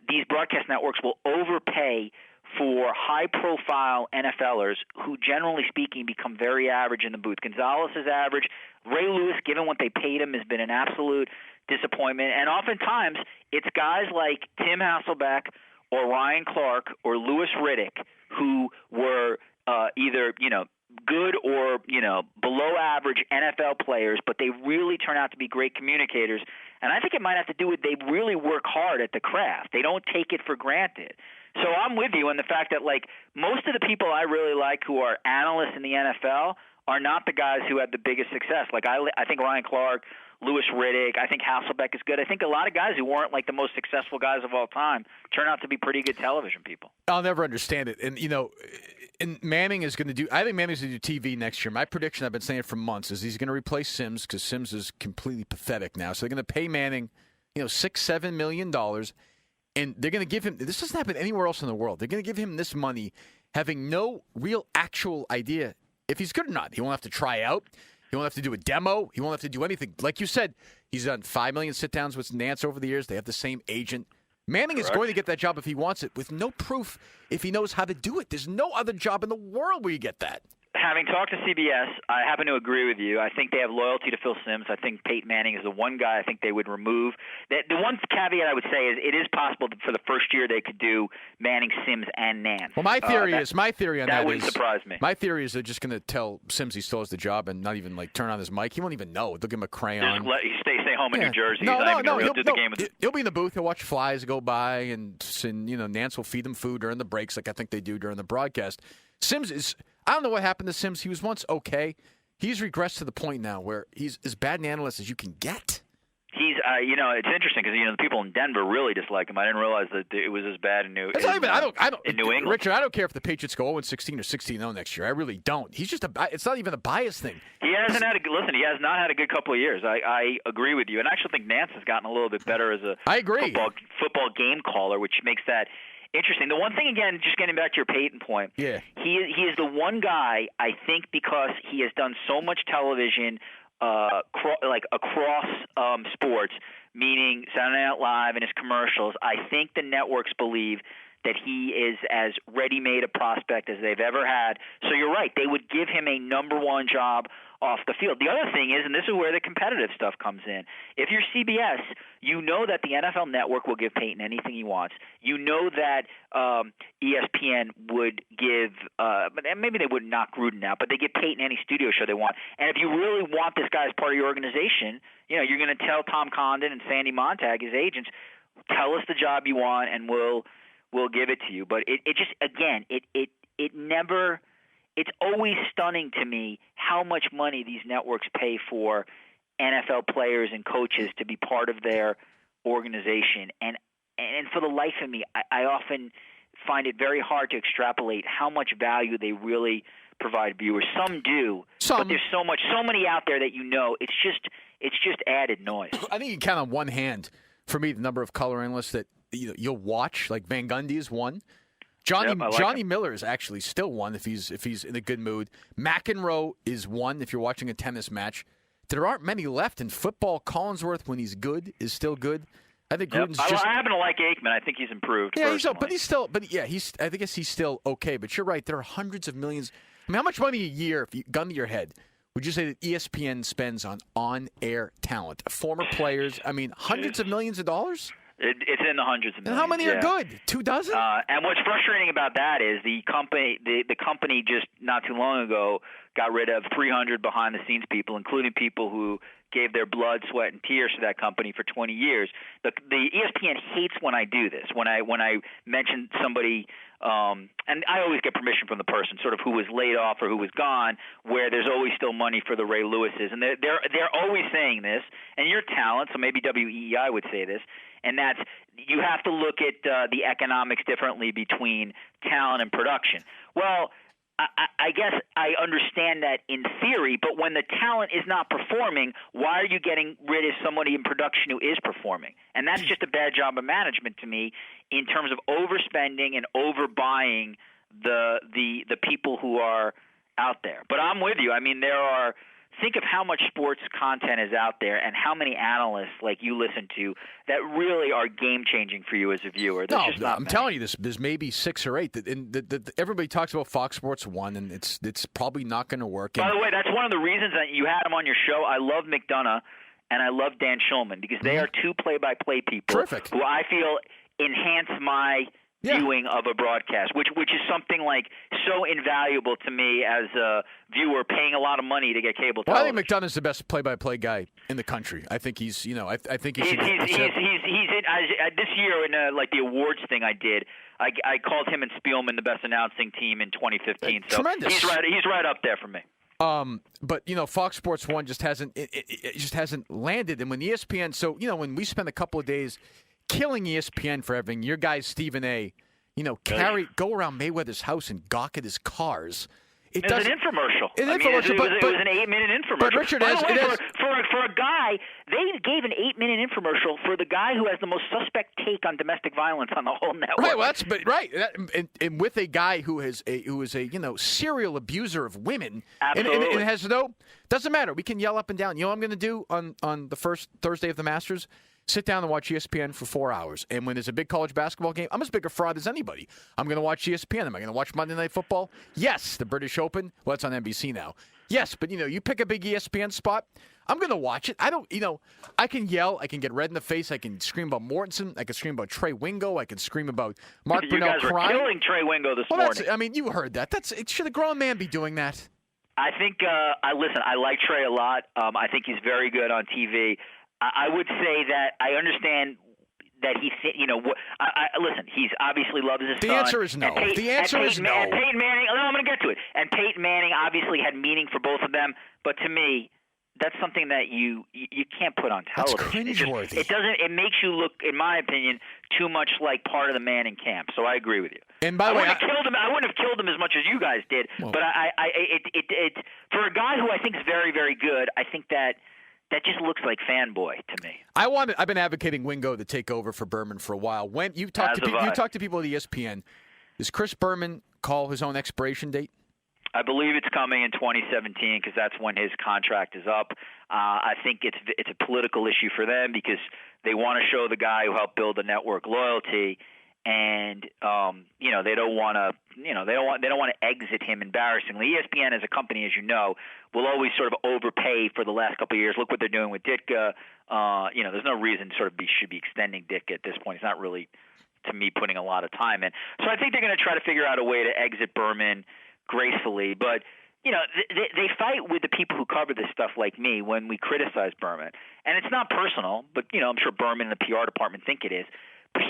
these broadcast networks will overpay for high-profile NFLers who, generally speaking, become very average in the booth. Gonzalez is average. Ray Lewis, given what they paid him, has been an absolute disappointment. And oftentimes, it's guys like Tim Hasselbeck or Ryan Clark or Louis Riddick who were either, good or, below average NFL players, but they really turn out to be great communicators. And I think it might have to do with they really work hard at the craft. They don't take it for granted. So I'm with you in the fact that, like, most of the people I really like who are analysts in the NFL are not the guys who had the biggest success. Like, I think Ryan Clark, Louis Riddick, I think Hasselbeck is good. I think a lot of guys who weren't, like, the most successful guys of all time turn out to be pretty good television people. I'll never understand it. And, and Manning is going to do – I think Manning's going to do TV next year. My prediction, I've been saying it for months, is he's going to replace Sims because Sims is completely pathetic now. So they're going to pay Manning, $6-7 million. And they're going to give him – this doesn't happen anywhere else in the world. They're going to give him this money having no real actual idea if he's good or not. He won't have to try out. He won't have to do a demo. He won't have to do anything. Like you said, he's done 5 million sit-downs with Nance over the years. They have the same agent. Manning is going to get that job if he wants it with no proof if he knows how to do it. There's no other job in the world where you get that. Having talked to CBS, I happen to agree with you. I think they have loyalty to Phil Simms. I think Peyton Manning is the one guy I think they would remove. The one caveat I would say is it is possible that for the first year they could do Manning, Simms, and Nance. Well, my theory on that wouldn't surprise me. My theory is they're just going to tell Simms he still has the job and not even turn on his mic. He won't even know. They'll give him a crayon. Just let you stay home in New Jersey. No. He'll be in the booth. He'll watch flies go by, and Nance will feed them food during the breaks, like I think they do during the broadcast. Simms is. I don't know what happened to Simms. He was once okay. He's regressed to the point now where he's as bad an analyst as you can get. He's, it's interesting because the people in Denver really dislike him. I didn't realize that it was as bad in New England. Richard, I don't care if the Patriots go 0-16 or 16-0 next year. I really don't. He's just it's not even a bias thing. He has not had a good couple of years. I agree with you, and I actually think Nance has gotten a little bit better as a football game caller, which makes that interesting. The one thing, again, just getting back to your Peyton point, he is the one guy, I think, because he has done so much television across sports, meaning Saturday Night Live and his commercials. I think the networks believe that he is as ready-made a prospect as they've ever had. So you're right. They would give him a number one job off the field. The other thing is, and this is where the competitive stuff comes in, if you're CBS, you know that the NFL Network will give Peyton anything he wants. You know that ESPN would give maybe they wouldn't knock Gruden out, but they give Peyton any studio show they want. And if you really want this guy as part of your organization, you're going to tell Tom Condon and Sandy Montag, his agents, tell us the job you want, and we'll give it to you. But it just, again, it never – it's always stunning to me how much money these networks pay for NFL players and coaches to be part of their organization. And for the life of me, I often find it very hard to extrapolate how much value they really provide viewers. Some do, but there's so many out there that it's just added noise. I think you can count on one hand, for me, the number of color analysts that you'll watch. Like Van Gundy is one. Johnny Miller is actually still one if he's in a good mood. McEnroe is one if you're watching a tennis match. There aren't many left in football. Collinsworth, when he's good, is still good. I think Gruden's I happen to like Aikman. I think he's improved. Yeah, I guess he's still okay. But you're right. There are hundreds of millions. I mean, how much money a year, if you gun to your head, would you say that ESPN spends on-air talent, former players? I mean, hundreds of millions of dollars. It's in the hundreds of millions. And how many are good? 2 dozen? And what's frustrating about that is the company just not too long ago got rid of 300 behind-the-scenes people, including people who gave their blood, sweat, and tears to that company for 20 years. The ESPN hates when I do this, when I mention somebody, and I always get permission from the person, sort of who was laid off or who was gone, where there's always still money for the Ray Lewises, and they're always saying this. And your talent, so maybe WEEI would say this, and that's you have to look at the economics differently between talent and production. Well, I guess I understand that in theory, but when the talent is not performing, why are you getting rid of somebody in production who is performing? And that's just a bad job of management to me in terms of overspending and overbuying the people who are out there. But I'm with you. I mean, think of how much sports content is out there and how many analysts like you listen to that really are game-changing for you as a viewer. I'm telling you this. There's maybe 6 or 8. Everybody talks about Fox Sports 1, and it's probably not going to work. By the way, that's one of the reasons that you had him on your show. I love McDonough and I love Dan Schulman because they are 2 play-by-play people who I feel enhance my viewing of a broadcast, which is something like so invaluable to me as a viewer paying a lot of money to get cable television. Well, I think McDonough's the best play-by-play guy in the country. I think he's, I think he's this year in like the awards thing I did. I called him and Spielman the best announcing team in 2015. So tremendous. He's right up there for me. But Fox Sports 1 just hasn't landed. And when ESPN, when we spend a couple of days killing ESPN for having your guy Stephen A. Go around Mayweather's house and gawk at his cars. It was an infomercial. It was an 8-minute infomercial. But Richard, for a guy, they gave an 8-minute infomercial for the guy who has the most suspect take on domestic violence on the whole network. Right. Well, and with a guy who is a serial abuser of women. Absolutely. And has doesn't matter. We can yell up and down. You know what I'm going to do on the first Thursday of the Masters? sit down and watch ESPN for 4 hours. And when there's a big college basketball game, I'm as big a fraud as anybody. I'm going to watch ESPN. Am I going to watch Monday Night Football? Yes. The British Open. Well, it's on NBC now. Yes, but, you pick a big ESPN spot, I'm going to watch it. I don't, I can yell. I can get red in the face. I can scream about Mortensen. I can scream about Trey Wingo. I can scream about Mark Brunell crying. You guys were killing Trey Wingo this morning. You heard that. Should a grown man be doing that? I think, I like Trey a lot. I think he's very good on TV. I would say that I understand that he's, listen, he's obviously loves his son. The answer is no. The answer is no. And Peyton Manning, I'm going to get to it. And Peyton Manning obviously had meaning for both of them. But to me, that's something that you can't put on television. That's cringeworthy. It makes you look, in my opinion, too much like part of the Manning camp. So I agree with you. And by the way, I wouldn't have killed him as much as you guys did. Well, but it for a guy who I think is very, very good, I think that just looks like fanboy to me. I've been advocating Wingo to take over for Berman for a while. When you talk to people at ESPN, does Chris Berman call his own expiration date? I believe it's coming in 2017 because that's when his contract is up. I think it's a political issue for them because they want to show the guy who helped build the network loyalty, and they don't want to exit him embarrassingly. ESPN as a company, as you know, will always sort of overpay for the last couple of years. Look what they're doing with Ditka. There's no reason should be extending Ditka at this point. It's not really, to me, putting a lot of time in. So I think they're going to try to figure out a way to exit Berman gracefully, but they fight with the people who cover this stuff like me when we criticize Berman, and it's not personal, but I'm sure Berman and the PR department think it is. But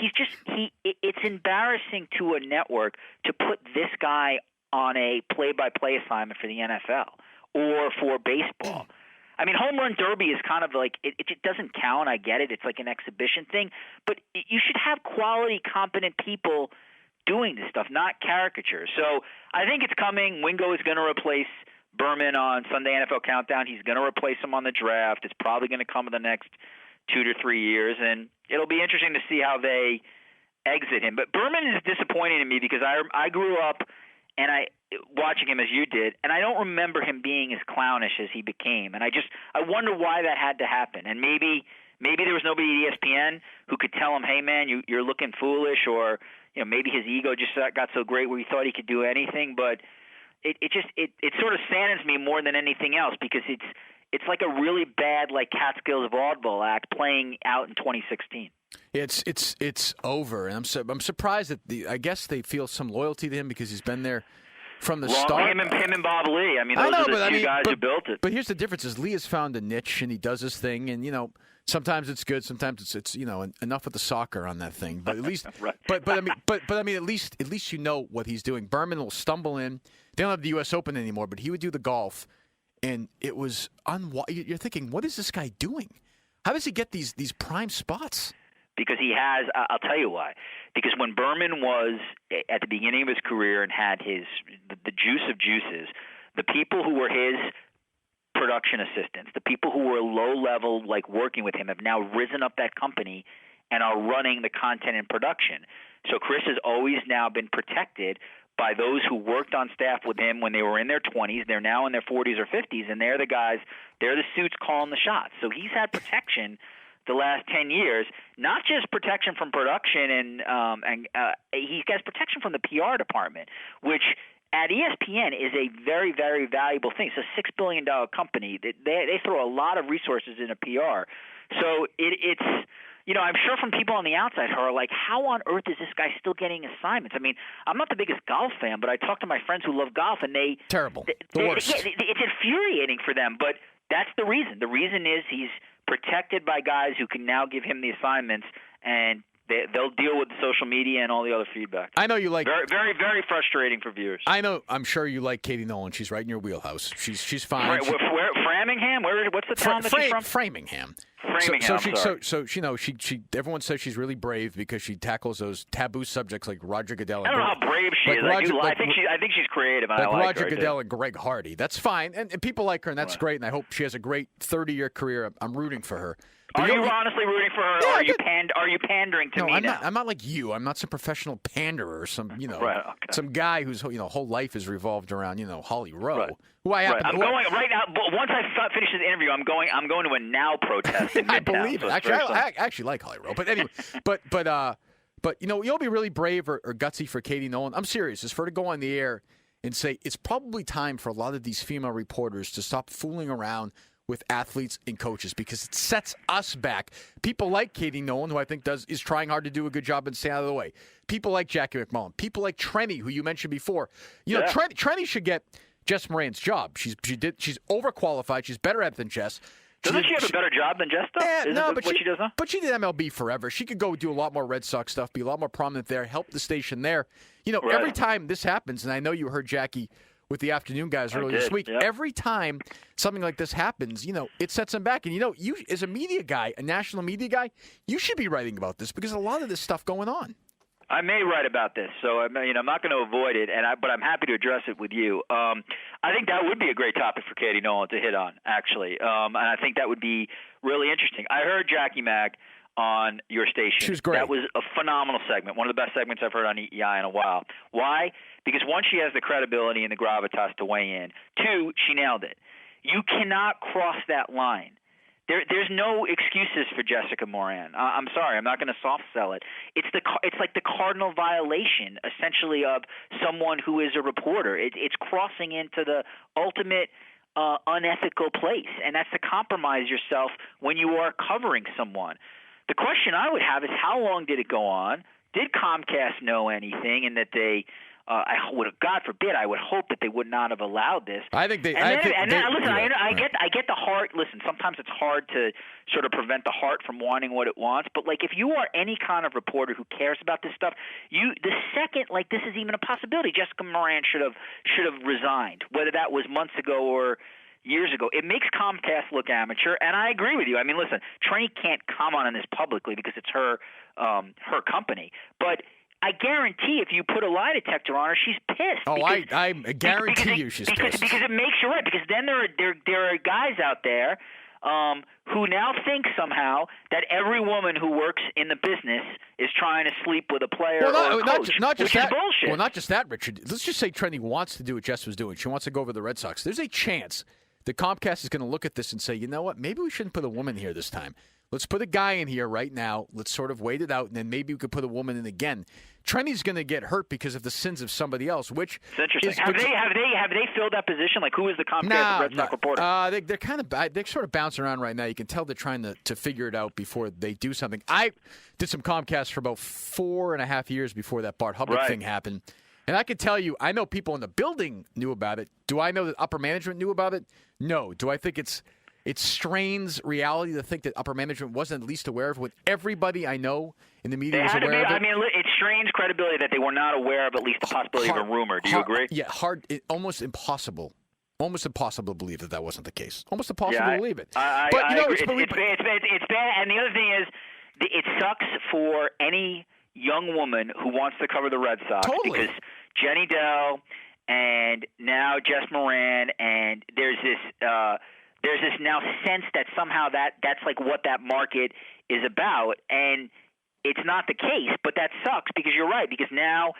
it's embarrassing to a network to put this guy on a play-by-play assignment for the NFL or for baseball. I mean, home run derby is kind of like it doesn't count. I get it; it's like an exhibition thing, but you should have quality, competent people doing this stuff, not caricatures. So I think it's coming. Wingo is going to replace Berman on Sunday NFL Countdown. He's going to replace him on the draft. It's probably going to come in the next 2 to 3 years, and it'll be interesting to see how they exit him. But Berman is disappointing to me because I grew up and watching him as you did, and I don't remember him being as clownish as he became. And I wonder why that had to happen. And maybe there was nobody at ESPN who could tell him, hey, man, you're looking foolish, or maybe his ego just got so great where he thought he could do anything. But it sort of saddens me more than anything else because it's like a really bad like Catskills vaudeville act playing out in 2016. It's over, and I'm surprised that I guess they feel some loyalty to him because he's been there from the start. Him and Bob Lee. I mean, those are the two guys who built it. But here's the difference: is Lee has found a niche and he does his thing, and sometimes it's good, sometimes it's enough with the soccer on that thing. But at least, right. but I mean, at least what he's doing. Berman will stumble in. They don't have the U.S. Open anymore, but he would do the golf, and it was you're thinking, what is this guy doing? How does he get these prime spots? Because he has, I'll tell you why. Because when Berman was at the beginning of his career and had the juice of juices, the people who were his production assistants, the people who were low level, like working with him, have now risen up that company and are running the content and production. So Chris has always now been protected by those who worked on staff with him when they were in their 20s. They're now in their 40s or 50s, and they're the suits calling the shots. So he's had protection the last 10 years, not just protection from production, and he has protection from the PR department, which at ESPN is a very, very valuable thing. It's a $6 billion company. They throw a lot of resources into PR. So it's I'm sure from people on the outside who are like, how on earth is this guy still getting assignments? I mean, I'm not the biggest golf fan, but I talk to my friends who love golf, and terrible. The worst. It's infuriating for them, but that's the reason. The reason is he's protected by guys who can now give him the assignments, and they'll deal with the social media and all the other feedback. I know you like very, very, very frustrating for viewers. I'm sure you like Katie Nolan. She's right in your wheelhouse. She's fine. Where Framingham? What's the town that she's from? Framingham. So she everyone says she's really brave because she tackles those taboo subjects like Roger Goodell. I don't know how brave creative she is. I think she's creative. And like I like Roger her, Goodell and Greg Hardy. That's fine, and people like her, and that's Right. great. And I hope she has a great 30-year career. I'm rooting for her. Are you honestly rooting for her? Yeah, Or are you pandering to no, me I'm now? not. I'm not like you. I'm not some professional panderer. Some Right, okay. some guy whose whole life is revolved around Holly Rowe. Right. Who I happen Right. I'm going right now. But once I finish this interview, I'm going to a now protest in I Midtown. believe it. So Actually, I actually like Holly Rowe. But anyway, but you'll be really brave or gutsy for Katie Nolan. I'm serious. Is for her to go on the air and say it's probably time for a lot of these female reporters to stop fooling around with athletes and coaches because it sets us back. People like Katie Nolan, who I think is trying hard to do a good job and stay out of the way. People like Jackie McMullen. People like Trenny, who you mentioned before. Trenny should get Jess Moran's job. She's overqualified. She's better at it than Jess. Doesn't she have a better job than Jess, though? Isn't that what she does now? But she did MLB forever. She could go do a lot more Red Sox stuff, be a lot more prominent there, help the station there. Right. Every time this happens, and I know you heard Jackie with the afternoon guys earlier this week, every time something like this happens, it sets them back. And, you as a media guy, a national media guy, you should be writing about this because a lot of this stuff going on. I may write about this, so I'm not going to avoid it, but I'm happy to address it with you. I think that would be a great topic for Katie Nolan to hit on, actually, and I think that would be really interesting. I heard Jackie Mack on your station. She was great. That was a phenomenal segment, one of the best segments I've heard on EEI in a while. Why? Because one, she has the credibility and the gravitas to weigh in. Two, she nailed it. You cannot cross that line. There's no excuses for Jessica Moran. I'm sorry, I'm not going to soft sell it. It's like the cardinal violation, essentially, of someone who is a reporter. It's crossing into the ultimate unethical place, and that's to compromise yourself when you are covering someone. The question I would have is how long did it go on? Did Comcast know anything, and that they? God forbid, I would hope that they would not have allowed this. I think they. Listen, I get the heart. Listen, sometimes it's hard to sort of prevent the heart from wanting what it wants. But if you are any kind of reporter who cares about this stuff, the second this is even a possibility, Jessica Moran should have resigned, whether that was months ago or years ago. It makes Comcast look amateur, and I agree with you. I mean, listen, Trenny can't comment on this publicly because it's her company, but I guarantee if you put a lie detector on her, she's pissed. Oh, I guarantee you she's pissed. Because it makes you right. Because then there are guys out there who now think somehow that every woman who works in the business is trying to sleep with a player or a coach, which is bullshit. Well, not just that, Richard. Let's just say Trenny wants to do what Jess was doing. She wants to go over the Red Sox. There's a chance that Comcast is going to look at this and say, you know what, maybe we shouldn't put a woman here this time. Let's put a guy in here right now. Let's sort of wait it out, and then maybe we could put a woman in again. Trenny's going to get hurt because of the sins of somebody else, which it's interesting. Have they filled that position? Who is the Comcast Red Sox reporter? They're kind of they're sort of bouncing around right now. You can tell they're trying to figure it out before they do something. I did some Comcast for about 4.5 years before that Bart Hubbard thing happened, and I can tell you, I know people in the building knew about it. Do I know that upper management knew about it? No. Do I think it strains reality to think that upper management wasn't at least aware of what everybody I know in the media was aware of it? I mean, it strains credibility that they were not aware of at least the possibility of a rumor. Do you agree? Yeah, almost impossible. Almost impossible to believe that wasn't the case. Almost impossible to believe it. I agree. It's bad. And the other thing is, it sucks for any young woman who wants to cover the Red Sox because Jenny Dell and now Jess Moran, and there's this now sense that somehow that's what that market is about, and it's not the case. But that sucks because you're right. Because now,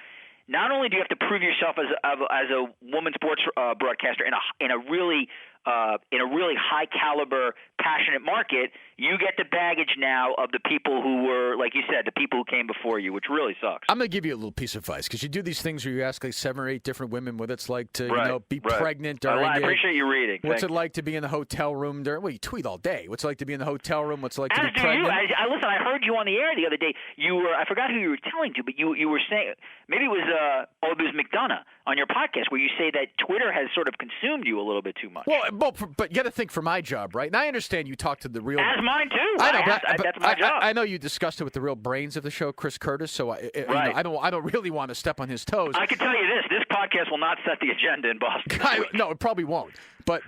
not only do you have to prove yourself as a woman sports broadcaster in a really high caliber, passionate market, you get the baggage now of the people who were, like you said, the people who came before you, which really sucks. I'm going to give you a little piece of advice because you do these things where you ask 7 or 8 different women what it's like to be pregnant. I appreciate you reading. What's it like to be in the hotel room you tweet all day. What's it like to be in the hotel room? What's it like to be pregnant? Listen, I heard you on the air the other day. I forgot who you were telling to, but you were saying, maybe it was McDonough on your podcast, where you say that Twitter has sort of consumed you a little bit too much. Well, but you got to think for my job, right? And I understand you talk to the real. As mine too. I know, that's my job. I know you discussed it with the real brains of the show, Chris Curtis. So I don't really want to step on his toes. I can tell you this: this podcast will not set the agenda in Boston. No, it probably won't. But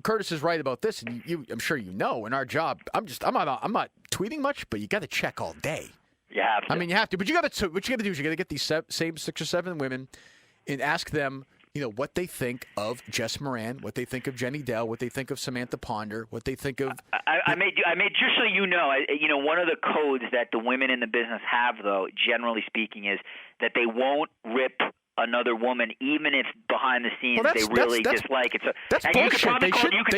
Curtis is right about this, and I'm sure you know, in our job, I'm not tweeting much, but you got to check all day. You have to. I mean, you have to. But what you got to do is you got to get these same 6 or 7 women and ask them, what they think of Jess Moran, what they think of Jenny Dell, what they think of Samantha Ponder, what they think of. I made just so you know, one of the codes that the women in the business have, though, generally speaking, is that they won't rip another woman, even if behind the scenes they really dislike it. So that's bullshit. They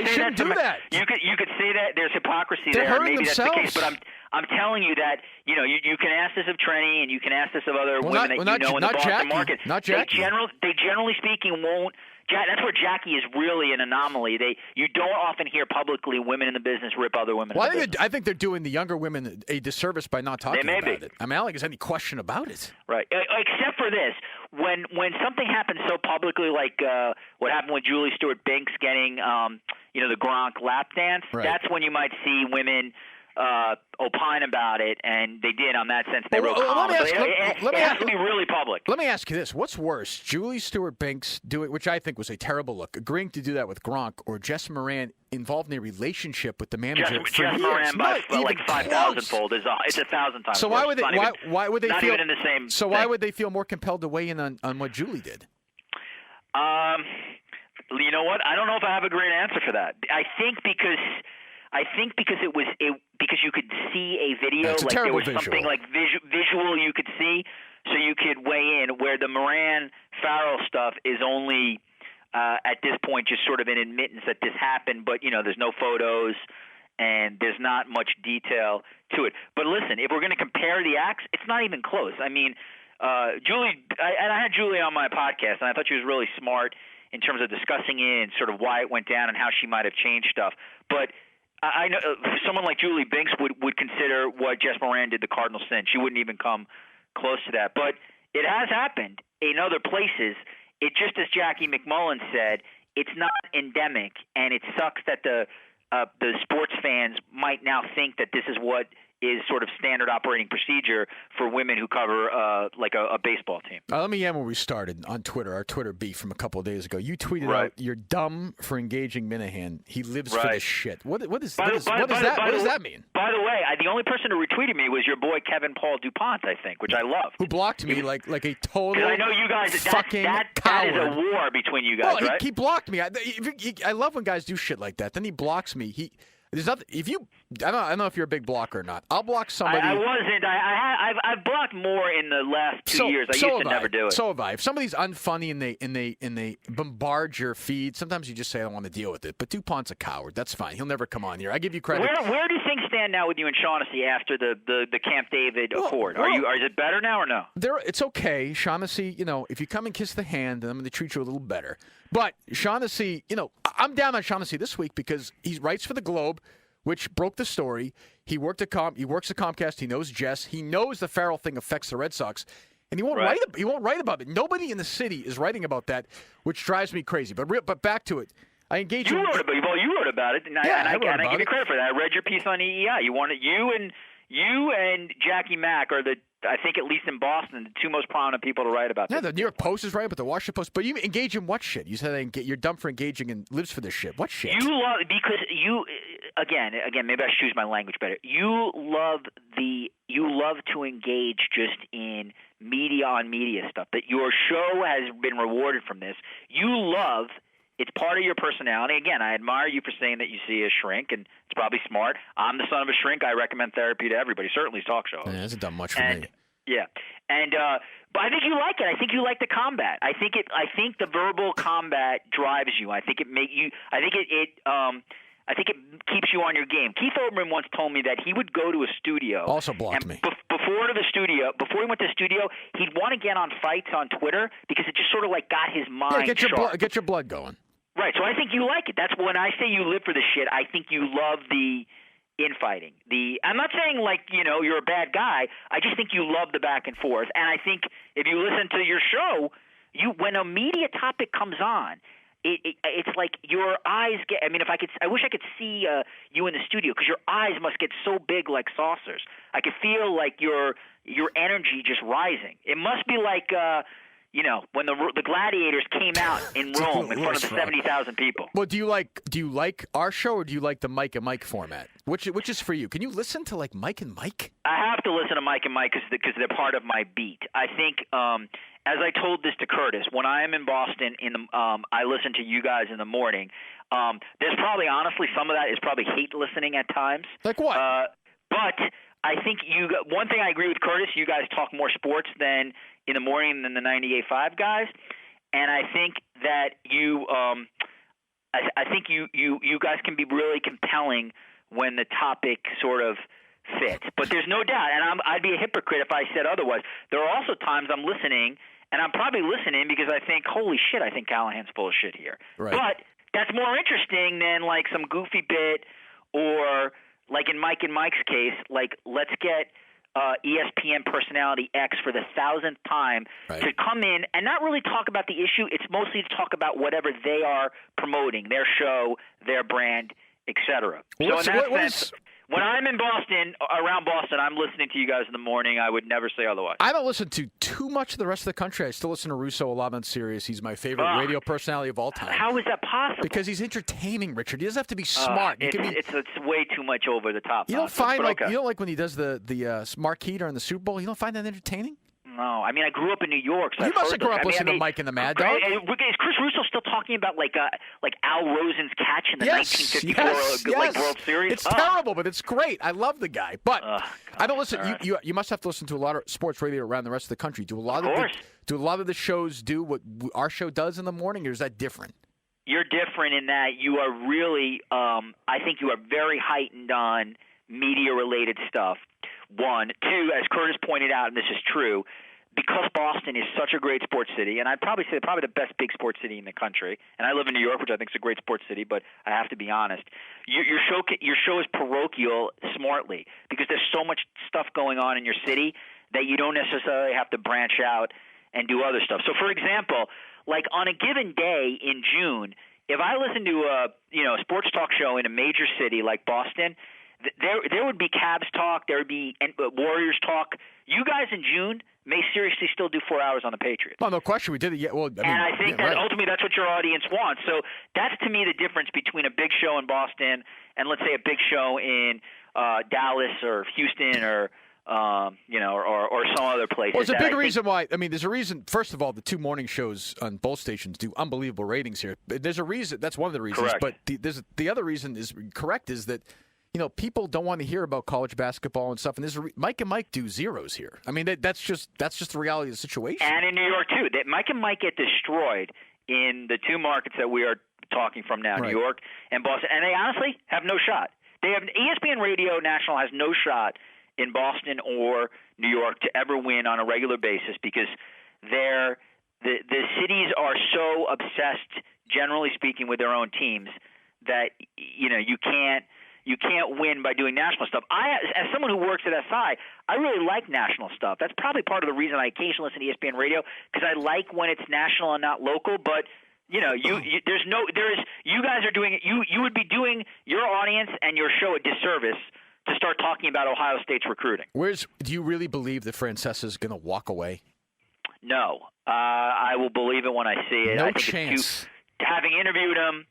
shouldn't do that. You could say that there's hypocrisy They're there. Maybe themselves. That's the case, but I'm telling you that you can ask this of Trenny and you can ask this of other women in the Boston market. Not Jackie. They generally speaking won't. That's where Jackie is really an anomaly. You don't often hear publicly women in the business rip other women. Well, I think they're doing the younger women a disservice by not talking about it. I mean, I don't think there's any question about it. Right. Except for this, when something happens so publicly, like what happened with Julie Stewart-Binks getting the Gronk lap dance, that's when you might see women opine about it, and they did on that sense. They wrote columns. It has to be really public. Let me ask you this. What's worse, Julie Stewart-Binks doing, which I think was a terrible look, agreeing to do that with Gronk, or Jess Moran involved in a relationship with the manager for Jess years? Moran by like 5,000-fold. It's 1,000 times So why worse. why would they not feel even in the same So thing. why would they feel more compelled to weigh in on what Julie did? You know what? I don't know if I have a great answer for that. I think because because you could see a video, like there was visual. something like visual you could see, so you could weigh in. Where the Moran-Farrell stuff is only at this point just sort of an admittance that this happened, but there's no photos and there's not much detail to it. But listen, if we're going to compare the acts, it's not even close. I mean, Julie, and I had Julie on my podcast, and I thought she was really smart in terms of discussing it and sort of why it went down and how she might have changed stuff. But I know someone like Julie Binks would consider what Jess Moran did the cardinal sin. She wouldn't even come close to that. But it has happened in other places. It just as Jackie McMullen said, it's not endemic, and it sucks that the sports fans might now think that this is what is sort of standard operating procedure for women who cover like a baseball team. Let me end where we started on Twitter, our Twitter beef from a couple of days ago. You tweeted out, "You're dumb for engaging Minihane. He lives for this shit." What does that mean? By the way, the only person who retweeted me was your boy Kevin Paul DuPont, I think, which I love. Who blocked me like a total Because I know you guys, fucking that coward. is a war between you guys, right? He blocked me. I love when guys do shit like that. Then he blocks me. There's nothing. I don't know if you're a big blocker or not. I'll block somebody. I wasn't. I've blocked more in the last 2 years. I used to never do it. So have I. If somebody's unfunny and they bombard your feed, sometimes you just say I don't want to deal with it. But DuPont's a coward. That's fine. He'll never come on here. I give you credit. Where do things stand now with you and Shaughnessy after the Camp David Accord? Is it better now or no? It's okay, Shaughnessy. If you come and kiss the hand, then I'm going to treat you a little better. But Shaughnessy, I'm down on Shaughnessy this week because he writes for the Globe, which broke the story. He works at Comcast. He knows Jess. He knows the Farrell thing affects the Red Sox, and he won't write. He won't write about it. Nobody in the city is writing about that, which drives me crazy. But back to it. I engage. You wrote about it, and I give you credit for that. I read your piece on EEI. You and Jackie Mack are I think at least in Boston, the two most prominent people to write about this. Yeah, the New York Post is right, but the Washington Post. But you engage in what shit? You said you're dumb for engaging and lives for this shit. What shit? You love because you again. Maybe I should use my language better. You love to engage just in media on media stuff. That your show has been rewarded from this. You love. It's part of your personality. Again, I admire you for saying that you see a shrink, and it's probably smart. I'm the son of a shrink. I recommend therapy to everybody, certainly talk shows. Yeah, it hasn't done much for me. Yeah, but I think you like it. I think you like the combat. I think the verbal combat drives you. I think it keeps you on your game. Keith Olbermann once told me that he would go to a studio. Also blocked me. Before he went to the studio, he'd want to get on fights on Twitter because it just sort of like got his mind sharp. Get your blood going. Right, so I think you like it. That's when I say you live for this shit. I think you love the infighting. I'm not saying like you're a bad guy. I just think you love the back and forth. And I think if you listen to your show, when a media topic comes on, it's like your eyes get. I mean, I wish I could see you in the studio because your eyes must get so big like saucers. I could feel like your energy just rising. It must be like. when the gladiators came out in Rome in front of the 70,000 people. Well, do you like our show, or do you like the Mike and Mike format? Which is for you? Can you listen to like Mike and Mike? I have to listen to Mike and Mike because they're part of my beat. I think, as I told this to Curtis, when I am in Boston, I listen to you guys in the morning. There's probably, honestly, some of that is probably hate listening at times. Like what? But I think one thing I agree with Curtis, you guys talk more sports than in the morning than the 98.5 guys, and I think that you guys can be really compelling when the topic sort of fits. But there's no doubt, and I'd be a hypocrite if I said otherwise. There are also times I'm listening, and I'm probably listening because I think, holy shit, I think Callahan's full of shit here. Right. But that's more interesting than like some goofy bit, or like in Mike and Mike's case, like let's get ESPN personality X for the 1,000th time to come in and not really talk about the issue. It's mostly to talk about whatever they are promoting, their show, their brand, etc. So in that sense, when I'm in Boston, around Boston, I'm listening to you guys in the morning. I would never say otherwise. I don't listen to too much of the rest of the country. I still listen to Russo a lot on Sirius. He's my favorite radio personality of all time. How is that possible? Because he's entertaining, Richard. He doesn't have to be smart. It's way too much over the top. You don't find you don't like when he does the marquee during the Super Bowl. You don't find that entertaining? No, I mean I grew up in New York. So you must have grown up listening to Mike and the Mad Dog. Is Chris Russo still talking about like Al Rosen's catch in the 1954 World Series? It's terrible, but it's great. I love the guy, but I don't listen. Right. You must have to listen to a lot of sports radio around the rest of the country. Do a lot of the shows do what our show does in the morning, or is that different? You're different in that you are really. I think you are very heightened on media-related stuff. One. Two, as Curtis pointed out, and this is true, because Boston is such a great sports city, and I'd probably say probably the best big sports city in the country, and I live in New York, which I think is a great sports city, but I have to be honest, your show is parochial smartly because there's so much stuff going on in your city that you don't necessarily have to branch out and do other stuff. So, for example, like on a given day in June, if I listen to a sports talk show in a major city like Boston, there would be Cavs talk, there would be Warriors talk. You guys in June may seriously still do 4 hours on the Patriots. Well, no question. We did it. Yeah, well, and I think that ultimately that's what your audience wants. So that's to me the difference between a big show in Boston and let's say a big show in Dallas or Houston or some other place. Well, there's a big reason why. I mean, there's a reason. First of all, the two morning shows on both stations do unbelievable ratings here. There's a reason. That's one of the reasons. Correct. But the other reason is that. People don't want to hear about college basketball and stuff, and Mike and Mike do zeros here. I mean, that's just the reality of the situation. And in New York too, that Mike and Mike get destroyed in the two markets that we are talking from now, New York and Boston, and they honestly have no shot. They have ESPN Radio National has no shot in Boston or New York to ever win on a regular basis because the cities are so obsessed, generally speaking, with their own teams that you can't win by doing national stuff. As someone who works at SI, I really like national stuff. That's probably part of the reason I occasionally listen to ESPN Radio because I like when it's national and not local. But you guys are doing it. You would be doing your audience and your show a disservice to start talking about Ohio State's recruiting. Do you really believe that Francesa is going to walk away? No, I will believe it when I see it. No I think chance. Having interviewed him,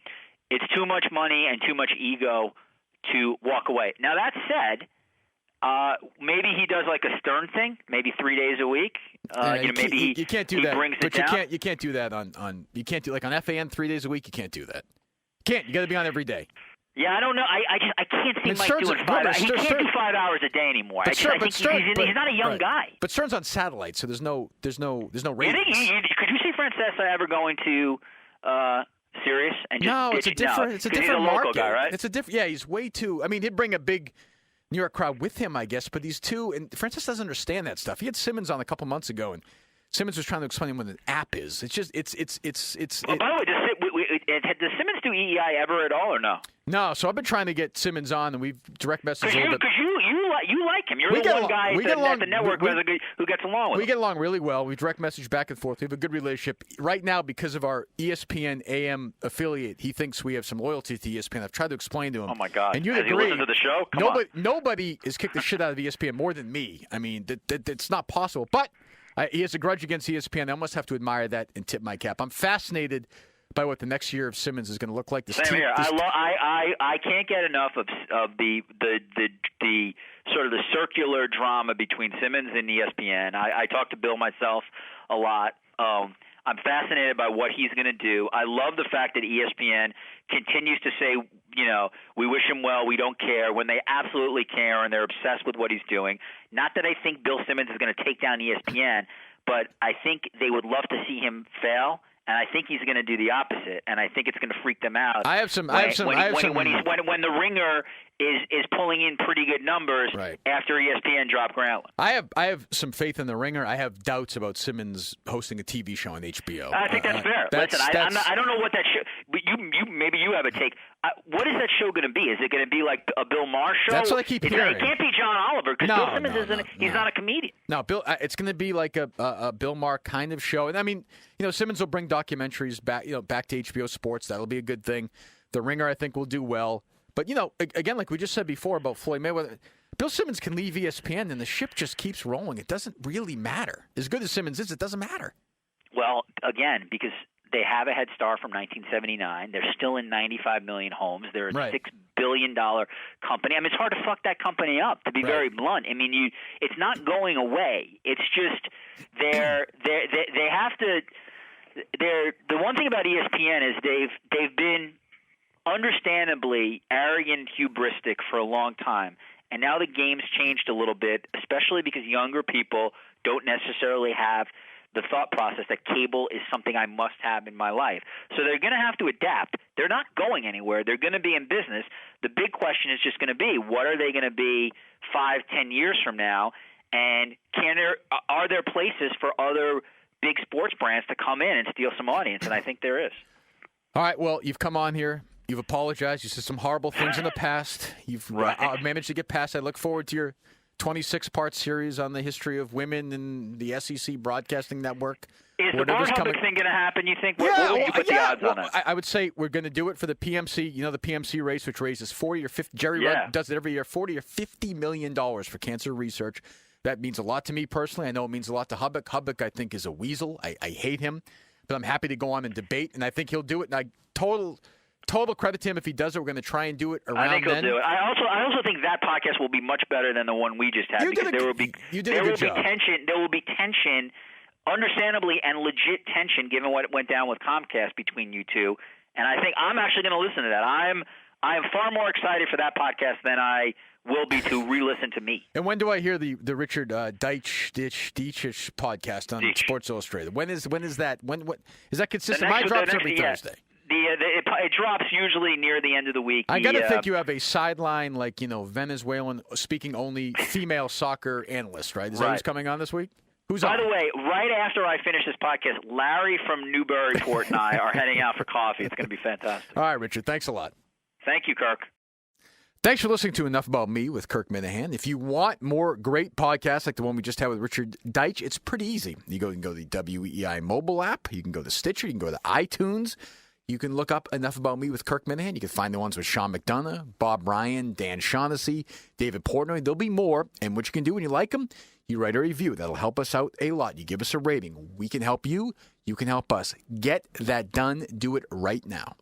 it's too much money and too much ego to walk away. Now that said, maybe he does like a Stern thing, maybe 3 days a week. Maybe you can't do he that. brings but it down. You can't do that on you can't do like on FAN 3 days a week. You can't do that. You got to be on every day. Yeah, I don't know. I can't see Mike doing 5 hours. He can't do 5 hours a day anymore. I think he's not a young guy. But Stern's on satellite, so there's no ratings. Could you see Francesa ever going to Sirius and just it's a different he's a local market. Guy, right? It's a different. Yeah, he's way too. I mean, he'd bring a big New York crowd with him, I guess. But these two, and Francis doesn't understand that stuff. He had Simmons on a couple months ago, and Simmons was trying to explain what an app is. It's just it's. By the way, does Simmons do EEI ever at all or no? No. So I've been trying to get Simmons on, and we've direct messaged a little bit. Because you like him. You're the one guy at the network who gets along with him. We get along really well. We direct message back and forth. We have a good relationship. Right now, because of our ESPN AM affiliate, he thinks we have some loyalty to ESPN. I've tried to explain to him. Oh, my God. And you Has agree. he listened to the show? Nobody has kicked the shit out of ESPN more than me. I mean, that's not possible. But He has a grudge against ESPN. I almost have to admire that and tip my cap. I'm fascinated by what the next year of Simmons is going to look like. Same here. I can't get enough of the sort of the circular drama between Simmons and ESPN. I talk to Bill myself a lot. I'm fascinated by what he's going to do. I love the fact that ESPN continues to say, we wish him well, we don't care, when they absolutely care and they're obsessed with what he's doing. Not that I think Bill Simmons is going to take down ESPN, but I think they would love to see him fail. And I think he's going to do the opposite, and I think it's going to freak them out. When the Ringer is pulling in pretty good numbers after ESPN dropped Grantland. I have some faith in the Ringer. I have doubts about Simmons hosting a TV show on HBO. I think that's fair. Listen, I don't know what that show. But maybe you have a take. What is that show going to be? Is it going to be like a Bill Maher show? That's what I keep hearing. It can't be John Oliver because Bill Simmons he's not a comedian. No, Bill. It's going to be like a Bill Maher kind of show. And I mean, Simmons will bring documentaries back, back to HBO Sports. That'll be a good thing. The Ringer, I think, will do well. But again, like we just said before about Floyd Mayweather, Bill Simmons can leave ESPN and the ship just keeps rolling. It doesn't really matter. As good as Simmons is, it doesn't matter. Well, again, because they have a head start from 1979. They're still in 95 million homes. They're a $6 billion company. I mean, it's hard to fuck that company up, to be very blunt. I mean, it's not going away. It's just they have to. The one thing about ESPN is they've been understandably arrogant, hubristic for a long time, and now the game's changed a little bit, especially because younger people don't necessarily have the thought process that cable is something I must have in my life. So they're going to have to adapt. They're not going anywhere. They're going to be in business. The big question is just going to be, what are they going to be 5-10 years from now? And are there places for other big sports brands to come in and steal some audience? And I think there is. All right, well, you've come on here. You've apologized. You said some horrible things in the past. You've managed to get past. I look forward to your 26-part series on the history of women in the SEC Broadcasting Network. Is the Bar Hubbard thing going to happen, you think? What would you put the odds on it? I would say we're going to do it for the PMC. The PMC race, which raises 40 or 50. Jerry Rudd does it every year. $40 or $50 million for cancer research. That means a lot to me personally. I know it means a lot to Hubbock. Hubbock, I think, is a weasel. I hate him. But I'm happy to go on and debate, and I think he'll do it. And total credit to him if he does it. We're going to try and do it around then. I think he'll do it. I also think that podcast will be much better than the one we just had because there will be tension. There will be tension, understandably, and legit tension given what went down with Comcast between you two. And I think I'm actually going to listen to that. I am far more excited for that podcast than I will be to re-listen to me. And when do I hear the Richard Deitsch podcast on Sports Illustrated? When is that? What is that consistent? Mine drops every Thursday. It drops usually near the end of the week. I got to think you have a sideline Venezuelan speaking only female soccer analyst, right? Is that who's coming on this week? Who's on? By the way, right after I finish this podcast, Larry from Newburyport and I are heading out for coffee. It's going to be fantastic. All right, Richard. Thanks a lot. Thank you, Kirk. Thanks for listening to Enough About Me with Kirk Minihane. If you want more great podcasts like the one we just had with Richard Deitsch, it's pretty easy. You can go to the WEI mobile app. You can go to Stitcher. You can go to iTunes. You can look up Enough About Me with Kirk Minihane. You can find the ones with Sean McDonough, Bob Ryan, Dan Shaughnessy, David Portnoy. There'll be more. And what you can do when you like them, you write a review. That'll help us out a lot. You give us a rating. We can help you. You can help us. Get that done. Do it right now.